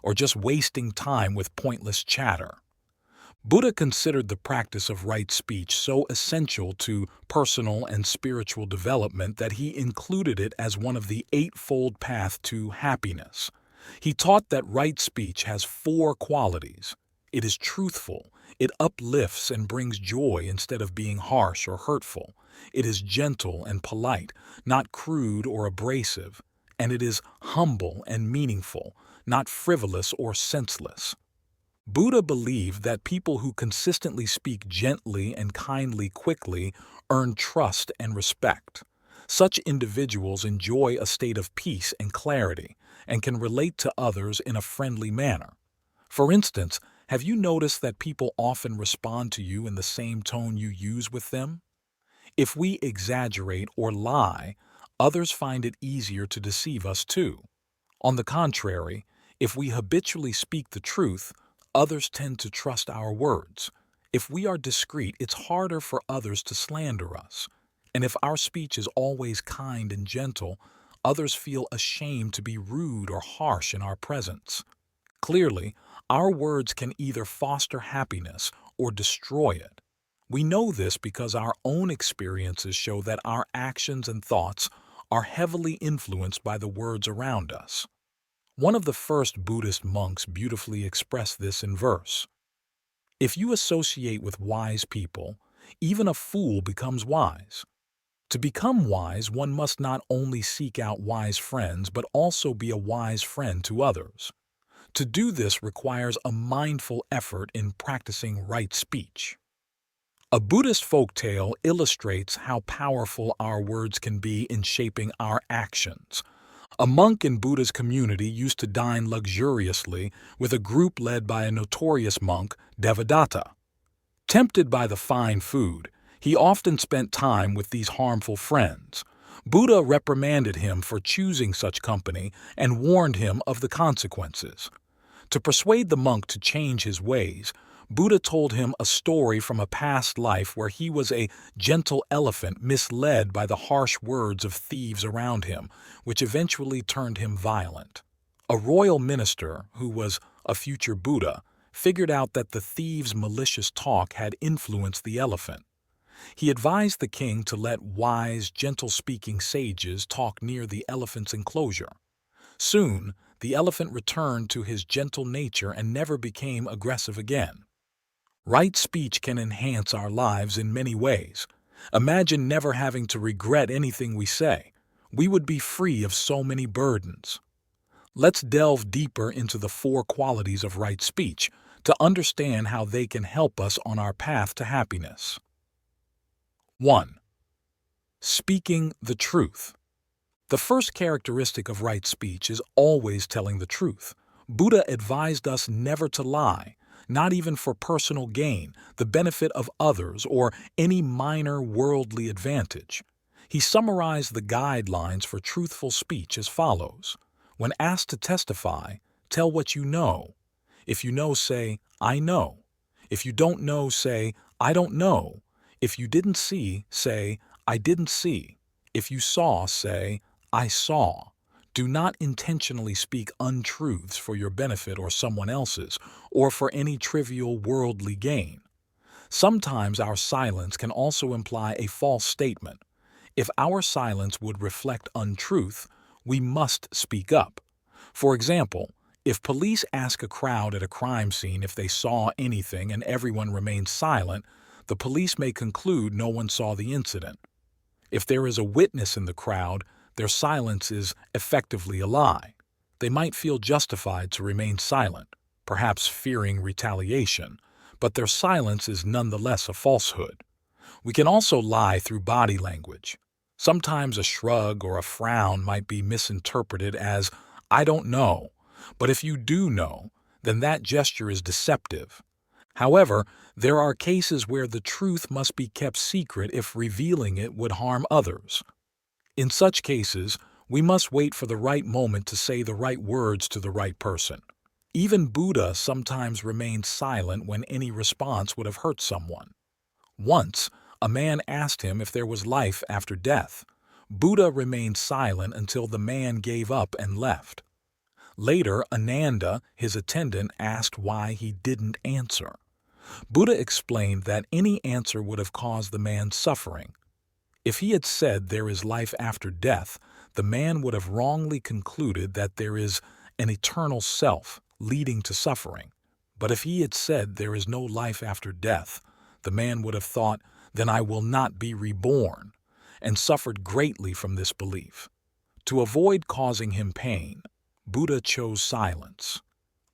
or just wasting time with pointless chatter. Buddha considered the practice of right speech so essential to personal and spiritual development that he included it as one of the eightfold path to happiness. He taught that right speech has 4 qualities. It is truthful. It uplifts and brings joy instead of being harsh or hurtful. It is gentle and polite, not crude or abrasive. And it is humble and meaningful, not frivolous or senseless. Buddha believed that people who consistently speak gently and kindly quickly earn trust and respect. Such individuals enjoy a state of peace and clarity and can relate to others in a friendly manner. For instance, have you noticed that people often respond to you in the same tone you use with them? If we exaggerate or lie, others find it easier to deceive us too. On the contrary, if we habitually speak the truth, others tend to trust our words. If we are discreet, it's harder for others to slander us. And if our speech is always kind and gentle, others feel ashamed to be rude or harsh in our presence. Clearly, our words can either foster happiness or destroy it. We know this because our own experiences show that our actions and thoughts are heavily influenced by the words around us. One of the first Buddhist monks beautifully expressed this in verse. If you associate with wise people, even a fool becomes wise. To become wise, one must not only seek out wise friends, but also be a wise friend to others. To do this requires a mindful effort in practicing right speech. A Buddhist folktale illustrates how powerful our words can be in shaping our actions. A monk in Buddha's community used to dine luxuriously with a group led by a notorious monk, Devadatta. Tempted by the fine food, he often spent time with these harmful friends. Buddha reprimanded him for choosing such company and warned him of the consequences. To persuade the monk to change his ways, Buddha told him a story from a past life where he was a gentle elephant misled by the harsh words of thieves around him, which eventually turned him violent. A royal minister, who was a future Buddha, figured out that the thieves' malicious talk had influenced the elephant. He advised the king to let wise, gentle-speaking sages talk near the elephant's enclosure. Soon, the elephant returned to his gentle nature and never became aggressive again. Right speech can enhance our lives in many ways. Imagine never having to regret anything we say. We would be free of so many burdens. Let's delve deeper into the 4 qualities of right speech to understand how they can help us on our path to happiness. 1. Speaking the truth. The first characteristic of right speech is always telling the truth. Buddha advised us never to lie, not even for personal gain, the benefit of others, or any minor worldly advantage. He summarized the guidelines for truthful speech as follows. When asked to testify, tell what you know. If you know, say, "I know." If you don't know, say, "I don't know." If you didn't see, say, "I didn't see." If you saw, say, "I saw." Do not intentionally speak untruths for your benefit or someone else's, or for any trivial worldly gain. Sometimes our silence can also imply a false statement. If our silence would reflect untruth, we must speak up. For example, if police ask a crowd at a crime scene if they saw anything and everyone remains silent, the police may conclude no one saw the incident. If there is a witness in the crowd, their silence is effectively a lie. They might feel justified to remain silent, perhaps fearing retaliation, but their silence is nonetheless a falsehood. We can also lie through body language. Sometimes a shrug or a frown might be misinterpreted as, "I don't know," but if you do know, then that gesture is deceptive. However, there are cases where the truth must be kept secret if revealing it would harm others. In such cases, we must wait for the right moment to say the right words to the right person. Even Buddha sometimes remained silent when any response would have hurt someone. Once, a man asked him if there was life after death. Buddha remained silent until the man gave up and left. Later, Ananda, his attendant, asked why he didn't answer. Buddha explained that any answer would have caused the man suffering. If he had said there is life after death, the man would have wrongly concluded that there is an eternal self leading to suffering. But if he had said there is no life after death, the man would have thought, "Then I will not be reborn," and suffered greatly from this belief. To avoid causing him pain, Buddha chose silence.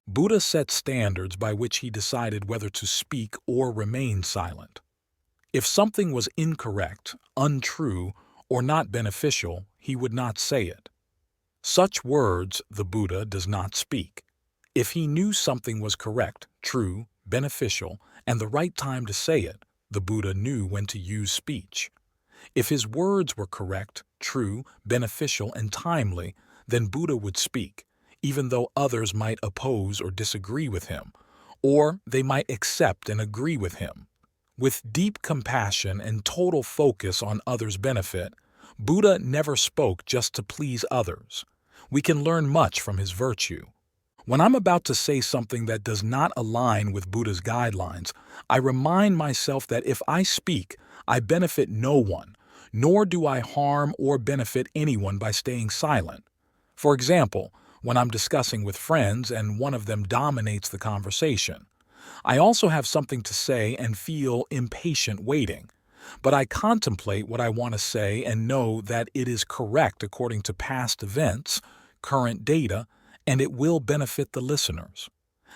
Buddha set standards by which he decided whether to speak or remain silent. If something was incorrect, untrue, or not beneficial, he would not say it. Such words the Buddha does not speak. If he knew something was correct, true, beneficial, and the right time to say it, the Buddha knew when to use speech. If his words were correct, true, beneficial, and timely, then Buddha would speak, even though others might oppose or disagree with him, or they might accept and agree with him. With deep compassion and total focus on others' benefit, Buddha never spoke just to please others. We can learn much from his virtue. When I'm about to say something that does not align with Buddha's guidelines, I remind myself that if I speak, I benefit no one, nor do I harm or benefit anyone by staying silent. For example, when I'm discussing with friends and one of them dominates the conversation, I also have something to say and feel impatient waiting. But I contemplate what I want to say and know that it is correct according to past events, current data, and it will benefit the listeners.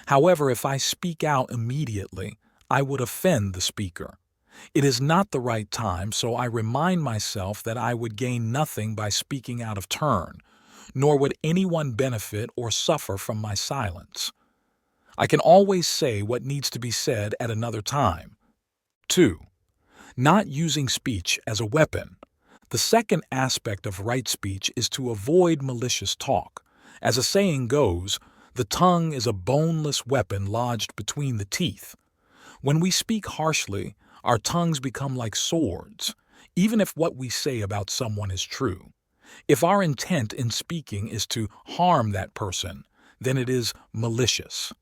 However, if I speak out immediately, I would offend the speaker. It is not the right time, so I remind myself that I would gain nothing by speaking out of turn, nor would anyone benefit or suffer from my silence. I can always say what needs to be said at another time. 2. Not using speech as a weapon. The second aspect of right speech is to avoid malicious talk. As a saying goes, the tongue is a boneless weapon lodged between the teeth. When we speak harshly, our tongues become like swords, even if what we say about someone is true. If our intent in speaking is to harm that person, then it is malicious.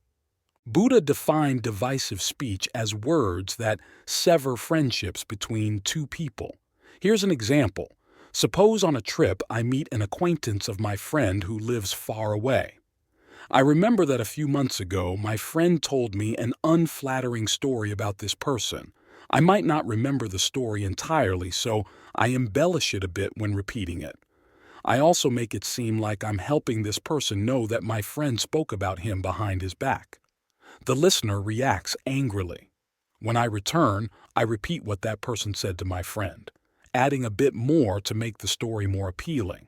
Buddha defined divisive speech as words that sever friendships between two people. Here's an example. Suppose on a trip I meet an acquaintance of my friend who lives far away. I remember that a few months ago my friend told me an unflattering story about this person. I might not remember the story entirely, so I embellish it a bit when repeating it. I also make it seem like I'm helping this person know that my friend spoke about him behind his back. The listener reacts angrily. When I return, I repeat what that person said to my friend, adding a bit more to make the story more appealing.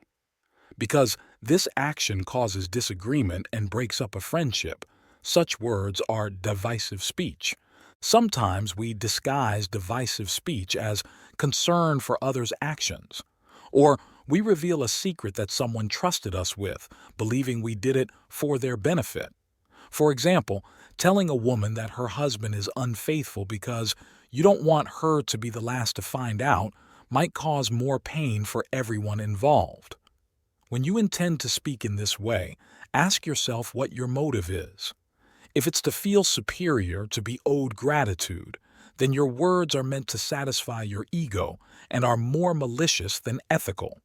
Because this action causes disagreement and breaks up a friendship, such words are divisive speech. Sometimes we disguise divisive speech as concern for others' actions, or we reveal a secret that someone trusted us with, believing we did it for their benefit. For example, telling a woman that her husband is unfaithful because you don't want her to be the last to find out might cause more pain for everyone involved. When you intend to speak in this way, ask yourself what your motive is. If it's to feel superior, to be owed gratitude, then your words are meant to satisfy your ego and are more malicious than ethical.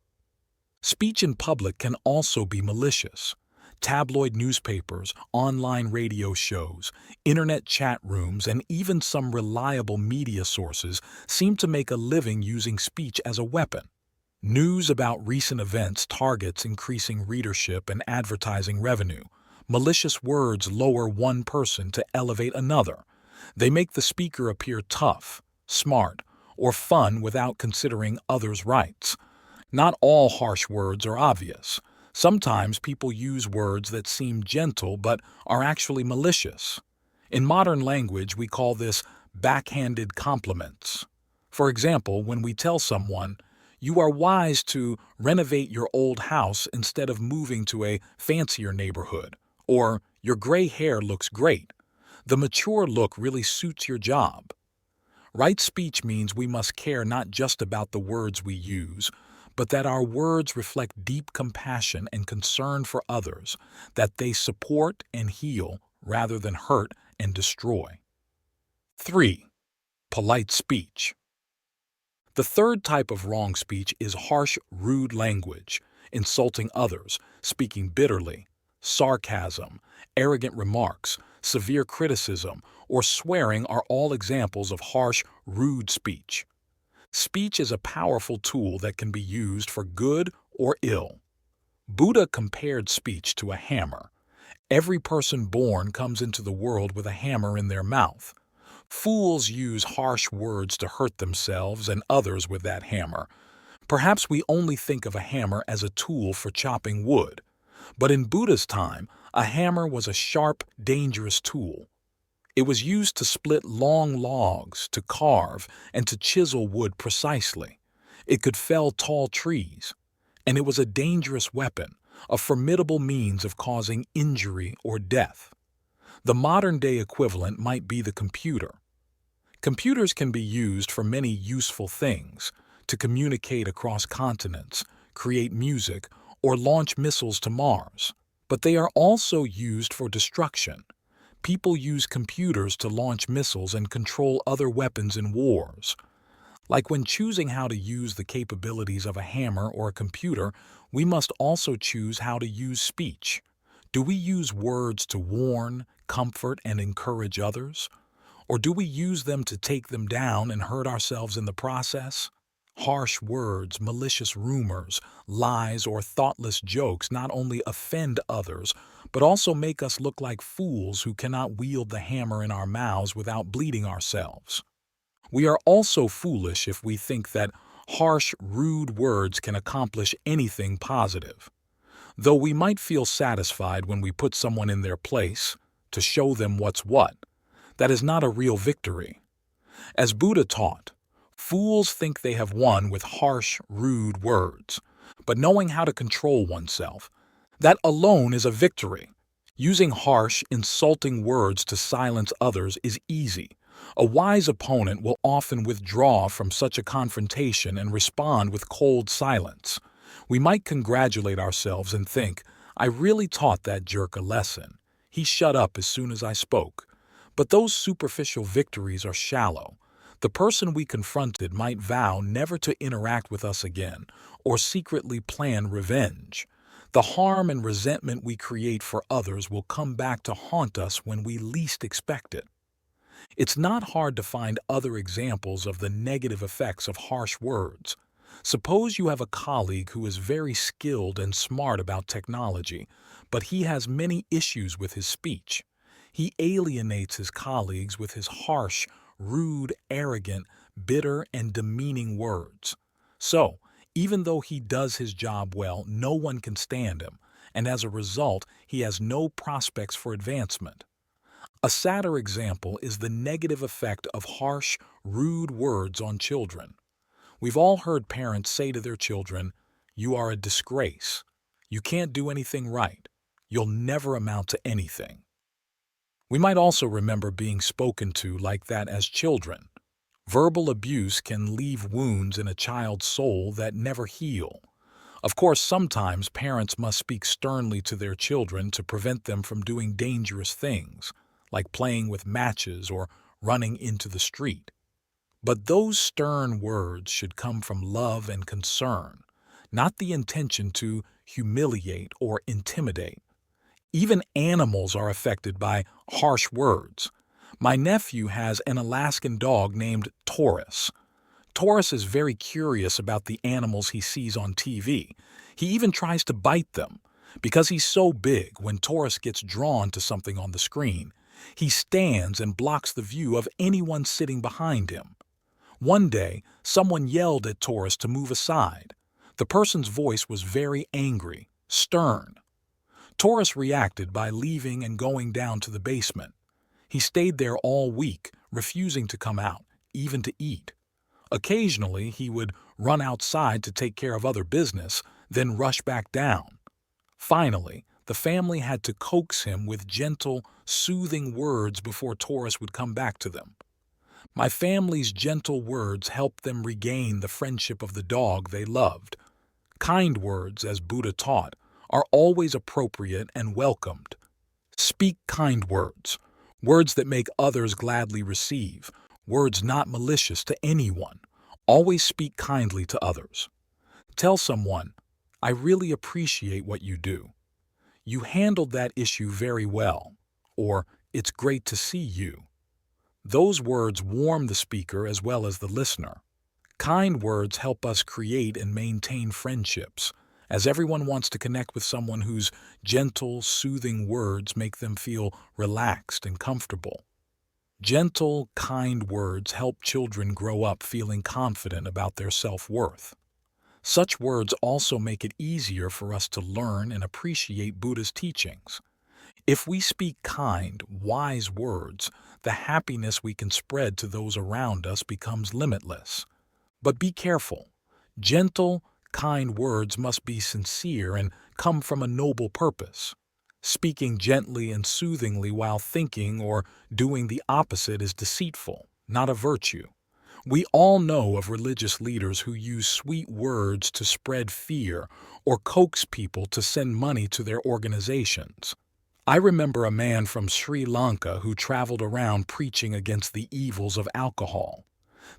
Speech in public can also be malicious. Tabloid newspapers, online radio shows, internet chat rooms, and even some reliable media sources seem to make a living using speech as a weapon. News about recent events targets increasing readership and advertising revenue. Malicious words lower one person to elevate another. They make the speaker appear tough, smart, or fun without considering others' rights. Not all harsh words are obvious. Sometimes people use words that seem gentle but are actually malicious. In modern language, we call this backhanded compliments. For example, when we tell someone, "You are wise to renovate your old house instead of moving to a fancier neighborhood," or "Your gray hair looks great," the mature look really suits your job. Right speech means we must care not just about the words we use, but that our words reflect deep compassion and concern for others, that they support and heal rather than hurt and destroy. 3. Polite speech. The third type of wrong speech is harsh, rude language, insulting others, speaking bitterly, sarcasm, arrogant remarks, severe criticism, or swearing are all examples of harsh, rude speech. Speech is a powerful tool that can be used for good or ill. Buddha compared speech to a hammer. Every person born comes into the world with a hammer in their mouth. Fools use harsh words to hurt themselves and others with that hammer. Perhaps we only think of a hammer as a tool for chopping wood. But in Buddha's time, a hammer was a sharp, dangerous tool. It was used to split long logs, to carve, and to chisel wood precisely. It could fell tall trees. And it was a dangerous weapon, a formidable means of causing injury or death. The modern-day equivalent might be the computer. Computers can be used for many useful things, to communicate across continents, create music, or launch missiles to Mars. But they are also used for destruction. People use computers to launch missiles and control other weapons in wars. Like when choosing how to use the capabilities of a hammer or a computer, we must also choose how to use speech. Do we use words to warn, comfort, and encourage others? Or do we use them to take them down and hurt ourselves in the process? Harsh words, malicious rumors, lies, or thoughtless jokes not only offend others, but also make us look like fools who cannot wield the hammer in our mouths without bleeding ourselves. We are also foolish if we think that harsh, rude words can accomplish anything positive. Though we might feel satisfied when we put someone in their place, to show them what's what, that is not a real victory. As Buddha taught, fools think they have won with harsh, rude words, but knowing how to control oneself, that alone is a victory. Using harsh, insulting words to silence others is easy. A wise opponent will often withdraw from such a confrontation and respond with cold silence. We might congratulate ourselves and think, "I really taught that jerk a lesson. He shut up as soon as I spoke." But those superficial victories are shallow. The person we confronted might vow never to interact with us again, or secretly plan revenge. The harm and resentment we create for others will come back to haunt us when we least expect it. It's not hard to find other examples of the negative effects of harsh words. Suppose you have a colleague who is very skilled and smart about technology, but he has many issues with his speech. He alienates his colleagues with his harsh, rude, arrogant, bitter, and demeaning words. So, even though he does his job well, no one can stand him, and as a result, he has no prospects for advancement. A sadder example is the negative effect of harsh, rude words on children. We've all heard parents say to their children, "You are a disgrace. You can't do anything right. You'll never amount to anything." We might also remember being spoken to like that as children. Verbal abuse can leave wounds in a child's soul that never heal. Of course, sometimes parents must speak sternly to their children to prevent them from doing dangerous things, like playing with matches or running into the street. But those stern words should come from love and concern, not the intention to humiliate or intimidate. Even animals are affected by harsh words. My nephew has an Alaskan dog named Taurus. Taurus is very curious about the animals he sees on TV. He even tries to bite them. Because he's so big, when Taurus gets drawn to something on the screen, he stands and blocks the view of anyone sitting behind him. One day, someone yelled at Taurus to move aside. The person's voice was very angry, stern. Taurus reacted by leaving and going down to the basement. He stayed there all week, refusing to come out, even to eat. Occasionally, he would run outside to take care of other business, then rush back down. Finally, the family had to coax him with gentle, soothing words before Taurus would come back to them. My family's gentle words helped them regain the friendship of the dog they loved. Kind words, as Buddha taught, are always appropriate and welcomed. Speak kind words, words that make others gladly receive, words not malicious to anyone. Always speak kindly to others. Tell someone, "I really appreciate what you do. You handled that issue very well," or "It's great to see you." Those words warm the speaker as well as the listener. Kind words help us create and maintain friendships, as everyone wants to connect with someone whose gentle, soothing words make them feel relaxed and comfortable. Gentle, kind words help children grow up feeling confident about their self-worth. Such words also make it easier for us to learn and appreciate Buddha's teachings. If we speak kind, wise words, the happiness we can spread to those around us becomes limitless. But be careful. Gentle, kind words must be sincere and come from a noble purpose. Speaking gently and soothingly while thinking or doing the opposite is deceitful, not a virtue. We all know of religious leaders who use sweet words to spread fear or coax people to send money to their organizations. I remember a man from Sri Lanka who traveled around preaching against the evils of alcohol.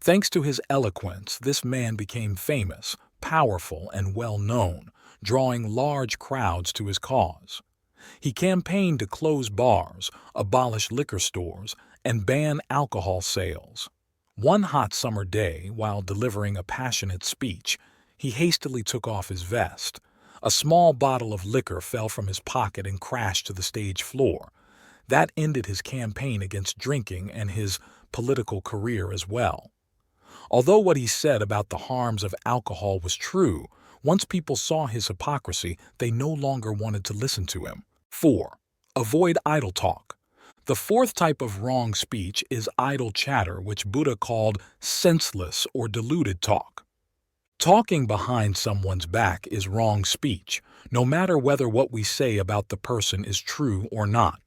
Thanks to his eloquence, this man became famous, powerful, and well-known, drawing large crowds to his cause. He campaigned to close bars, abolish liquor stores, and ban alcohol sales. One hot summer day, while delivering a passionate speech, he hastily took off his vest. A small bottle of liquor fell from his pocket and crashed to the stage floor. That ended his campaign against drinking and his political career as well. Although what he said about the harms of alcohol was true, once people saw his hypocrisy, they no longer wanted to listen to him. 4. Avoid idle talk. The fourth type of wrong speech is idle chatter, which Buddha called senseless or deluded talk. Talking behind someone's back is wrong speech, no matter whether what we say about the person is true or not.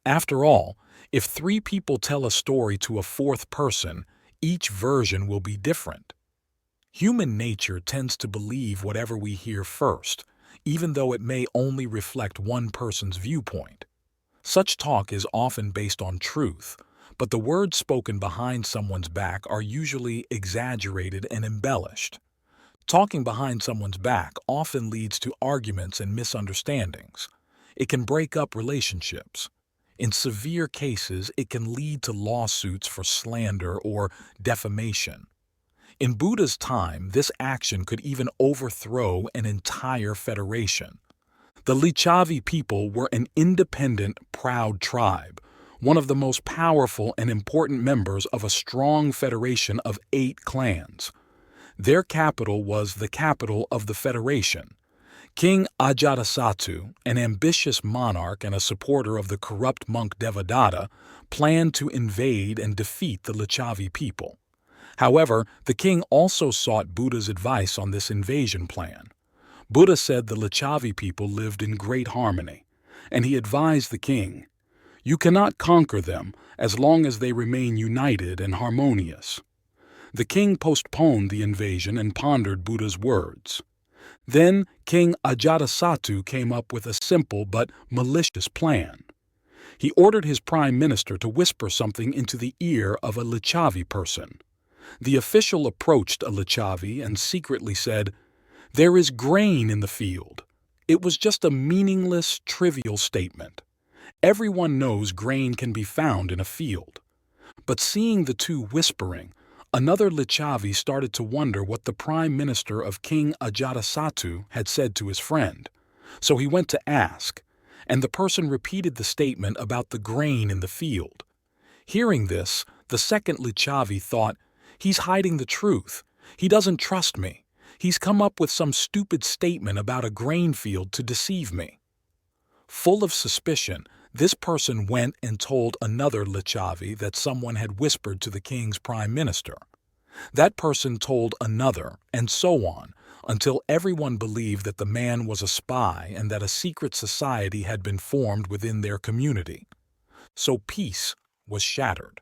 After all, if 3 people tell a story to a 4th person, each version will be different. Human nature tends to believe whatever we hear first, even though it may only reflect one person's viewpoint. Such talk is often based on truth, but the words spoken behind someone's back are usually exaggerated and embellished. Talking behind someone's back often leads to arguments and misunderstandings. It can break up relationships. In severe cases, it can lead to lawsuits for slander or defamation. In Buddha's time, this action could even overthrow an entire federation. The Licchavi people were an independent, proud tribe, one of the most powerful and important members of a strong federation of 8 clans. Their capital was the capital of the federation. King Ajatasattu, an ambitious monarch and a supporter of the corrupt monk Devadatta, planned to invade and defeat the Licchavi people. However, the king also sought Buddha's advice on this invasion plan. Buddha said the Licchavi people lived in great harmony, and he advised the king, "You cannot conquer them as long as they remain united and harmonious." The king postponed the invasion and pondered Buddha's words. Then King Ajatasattu came up with a simple but malicious plan. He ordered his prime minister to whisper something into the ear of a Licchavi person. The official approached a Licchavi and secretly said, "There is grain in the field." It was just a meaningless, trivial statement. Everyone knows grain can be found in a field. But seeing the two whispering, Another Lichavi started to wonder what the prime minister of King Ajatasattu had said to his friend. So he went to ask, and the person repeated the statement about the grain in the field. Hearing this, the second Lichavi thought, "He's hiding the truth. He doesn't trust me. He's come up with some stupid statement about a grain field to deceive me." Full of suspicion, this person went and told another Lichavi that someone had whispered to the king's prime minister. That person told another, and so on, until everyone believed that the man was a spy and that a secret society had been formed within their community. So peace was shattered.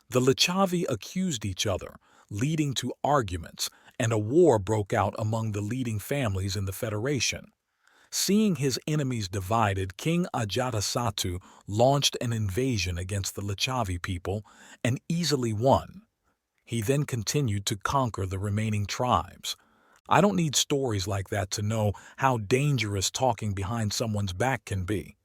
The Lichavi accused each other, leading to arguments, and a war broke out among the leading families in the Federation. Seeing his enemies divided, King Ajatasattu launched an invasion against the Lichavi people and easily won. He then continued to conquer the remaining tribes. I don't need stories like that to know how dangerous talking behind someone's back can be.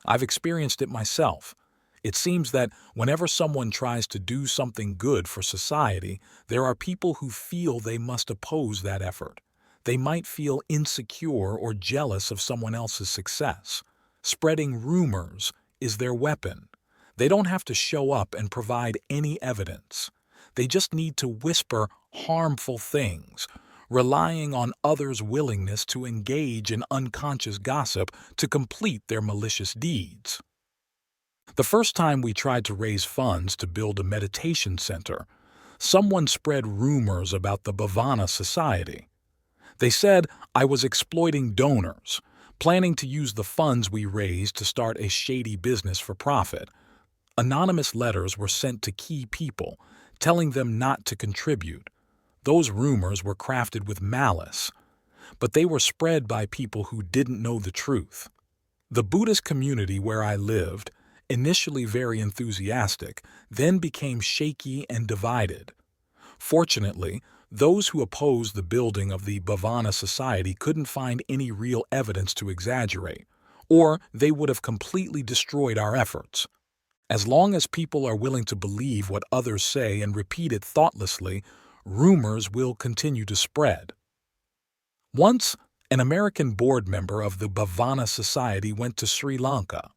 I've experienced it myself. It seems that whenever someone tries to do something good for society, there are people who feel they must oppose that effort. They might feel insecure or jealous of someone else's success. Spreading rumors is their weapon. They don't have to show up and provide any evidence. They just need to whisper harmful things, relying on others' willingness to engage in unconscious gossip to complete their malicious deeds. The first time we tried to raise funds to build a meditation center, someone spread rumors about the Bhavana Society. They said I was exploiting donors, planning to use the funds we raised to start a shady business for profit. Anonymous letters were sent to key people, telling them not to contribute. Those rumors were crafted with malice, but they were spread by people who didn't know the truth. The Buddhist community where I lived, initially very enthusiastic, then became shaky and divided. Fortunately, those who opposed the building of the Bhavana Society couldn't find any real evidence to exaggerate, or they would have completely destroyed our efforts. As long as people are willing to believe what others say and repeat it thoughtlessly, rumors will continue to spread. Once, an American board member of the Bhavana Society went to Sri Lanka.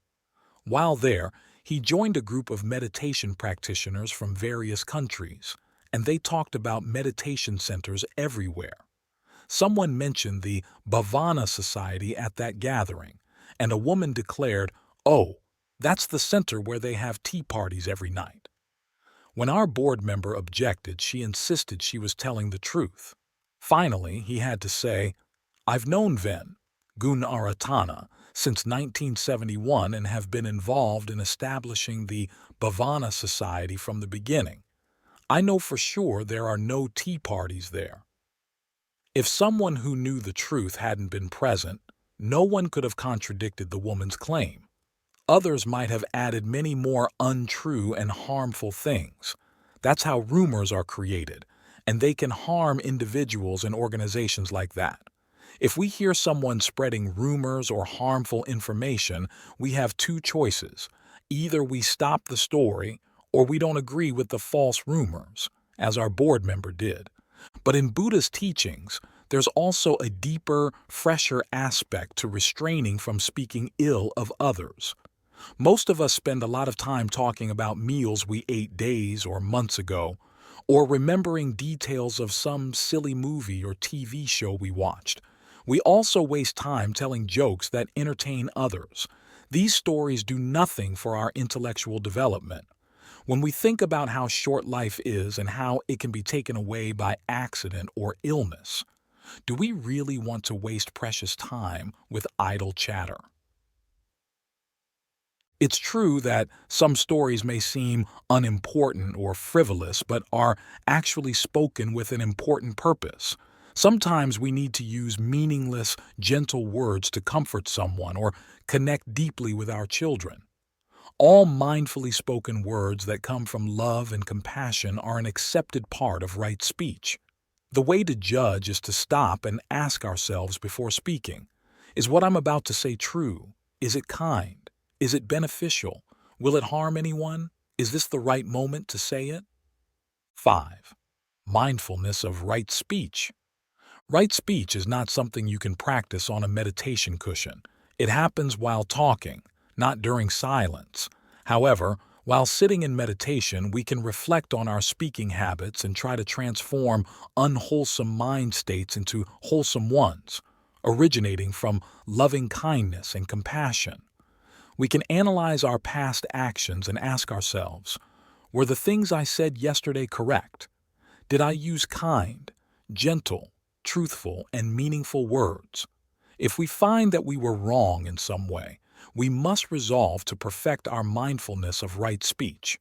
While there, he joined a group of meditation practitioners from various countries, and they talked about meditation centers everywhere. Someone mentioned the Bhavana Society at that gathering, and a woman declared, "Oh, that's the center where they have tea parties every night." When our board member objected, she insisted she was telling the truth. Finally, he had to say, "I've known Ven Gunaratana since 1971 and have been involved in establishing the Bhavana Society from the beginning. I know for sure there are no tea parties there." If someone who knew the truth hadn't been present, no one could have contradicted the woman's claim. Others might have added many more untrue and harmful things. That's how rumors are created, and they can harm individuals and organizations like that. If we hear someone spreading rumors or harmful information, we have two choices. Either we stop the story, or we don't agree with the false rumors, as our board member did. But in Buddha's teachings, there's also a deeper, fresher aspect to restraining from speaking ill of others. Most of us spend a lot of time talking about meals we ate days or months ago, or remembering details of some silly movie or TV show we watched. We also waste time telling jokes that entertain others. These stories do nothing for our intellectual development. When we think about how short life is and how it can be taken away by accident or illness, do we really want to waste precious time with idle chatter? It's true that some stories may seem unimportant or frivolous, but are actually spoken with an important purpose. Sometimes we need to use meaningless, gentle words to comfort someone or connect deeply with our children. All mindfully spoken words that come from love and compassion are an accepted part of right speech. The way to judge is to stop and ask ourselves before speaking, is what I'm about to say true? Is it kind? Is it beneficial? Will it harm anyone? Is this the right moment to say it? 5. Mindfulness of right speech. Right speech is not something you can practice on a meditation cushion. It happens while talking, not during silence. However, while sitting in meditation, we can reflect on our speaking habits and try to transform unwholesome mind states into wholesome ones, originating from loving kindness and compassion. We can analyze our past actions and ask ourselves, were the things I said yesterday correct? Did I use kind, gentle, truthful, and meaningful words? If we find that we were wrong in some way, we must resolve to perfect our mindfulness of right speech.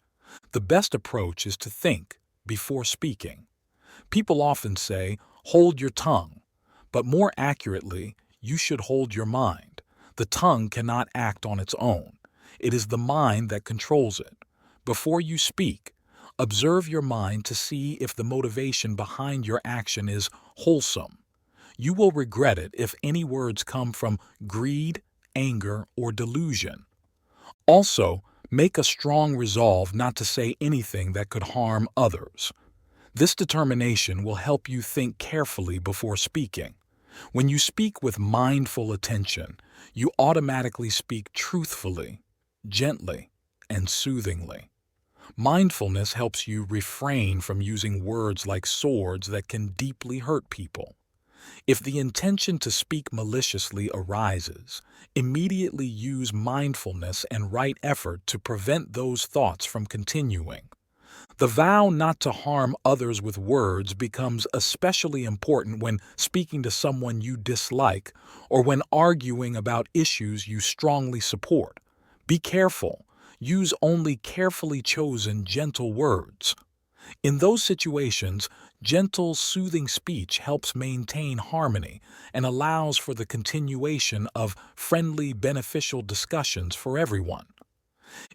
The best approach is to think before speaking. People often say, hold your tongue, but more accurately, you should hold your mind. The tongue cannot act on its own. It is the mind that controls it. Before you speak, observe your mind to see if the motivation behind your action is wholesome. You will regret it if any words come from greed, anger, or delusion. Also, make a strong resolve not to say anything that could harm others. This determination will help you think carefully before speaking. When you speak with mindful attention, you automatically speak truthfully, gently, and soothingly. Mindfulness helps you refrain from using words like swords that can deeply hurt people. If the intention to speak maliciously arises, immediately use mindfulness and right effort to prevent those thoughts from continuing. The vow not to harm others with words becomes especially important when speaking to someone you dislike or when arguing about issues you strongly support. Be careful. Use only carefully chosen, gentle words. In those situations, gentle, soothing speech helps maintain harmony and allows for the continuation of friendly, beneficial discussions for everyone.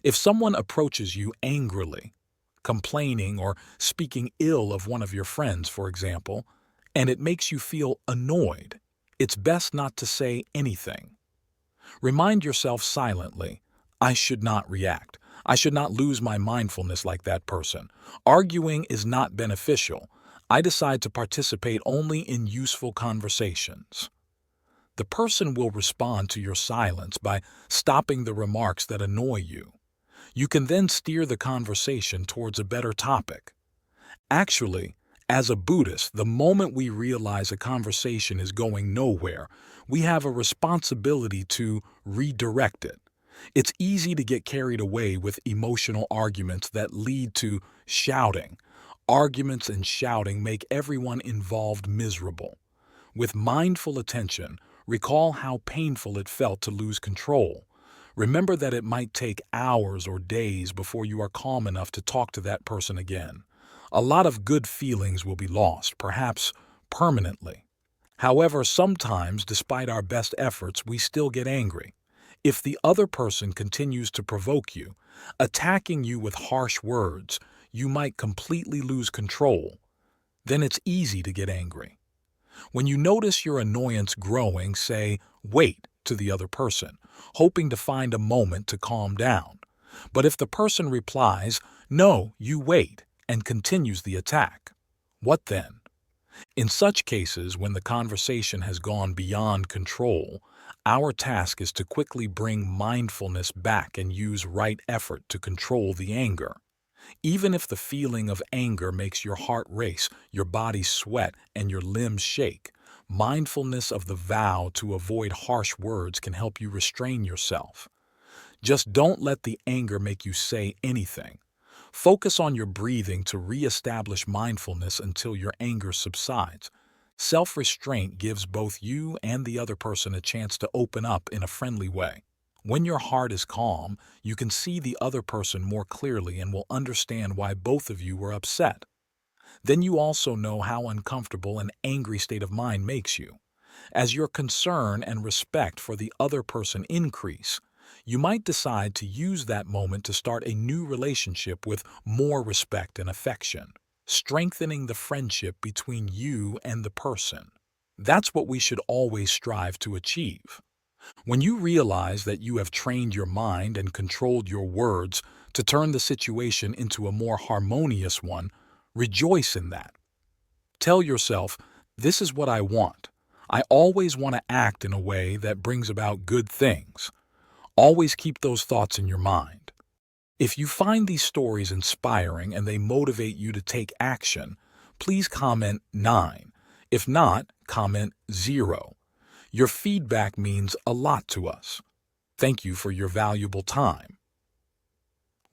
If someone approaches you angrily, complaining or speaking ill of one of your friends, for example, and it makes you feel annoyed, it's best not to say anything. Remind yourself silently, I should not react. I should not lose my mindfulness like that person. Arguing is not beneficial. I decide to participate only in useful conversations. The person will respond to your silence by stopping the remarks that annoy you. You can then steer the conversation towards a better topic. Actually, as a Buddhist, the moment we realize a conversation is going nowhere, we have a responsibility to redirect it. It's easy to get carried away with emotional arguments that lead to shouting. Arguments and shouting make everyone involved miserable. With mindful attention, recall how painful it felt to lose control. Remember that it might take hours or days before you are calm enough to talk to that person again. A lot of good feelings will be lost, perhaps permanently. However, sometimes, despite our best efforts, we still get angry. If the other person continues to provoke you, attacking you with harsh words, you might completely lose control. Then it's easy to get angry. When you notice your annoyance growing, say, wait to the other person, hoping to find a moment to calm down. But if the person replies, no, you wait, and continues the attack, what then? In such cases, when the conversation has gone beyond control, our task is to quickly bring mindfulness back and use right effort to control the anger. Even if the feeling of anger makes your heart race, your body sweat, and your limbs shake, mindfulness of the vow to avoid harsh words can help you restrain yourself. Just don't let the anger make you say anything. Focus on your breathing to re-establish mindfulness until your anger subsides. Self-restraint gives both you and the other person a chance to open up in a friendly way. When your heart is calm, you can see the other person more clearly and will understand why both of you were upset. Then you also know how uncomfortable an angry state of mind makes you. As your concern and respect for the other person increase, you might decide to use that moment to start a new relationship with more respect and affection, strengthening the friendship between you and the person. That's what we should always strive to achieve. When you realize that you have trained your mind and controlled your words to turn the situation into a more harmonious one, rejoice in that. Tell yourself, this is what I want. I always want to act in a way that brings about good things. Always keep those thoughts in your mind. If you find these stories inspiring and they motivate you to take action, please comment 9. If not, comment 0. Your feedback means a lot to us. Thank you for your valuable time.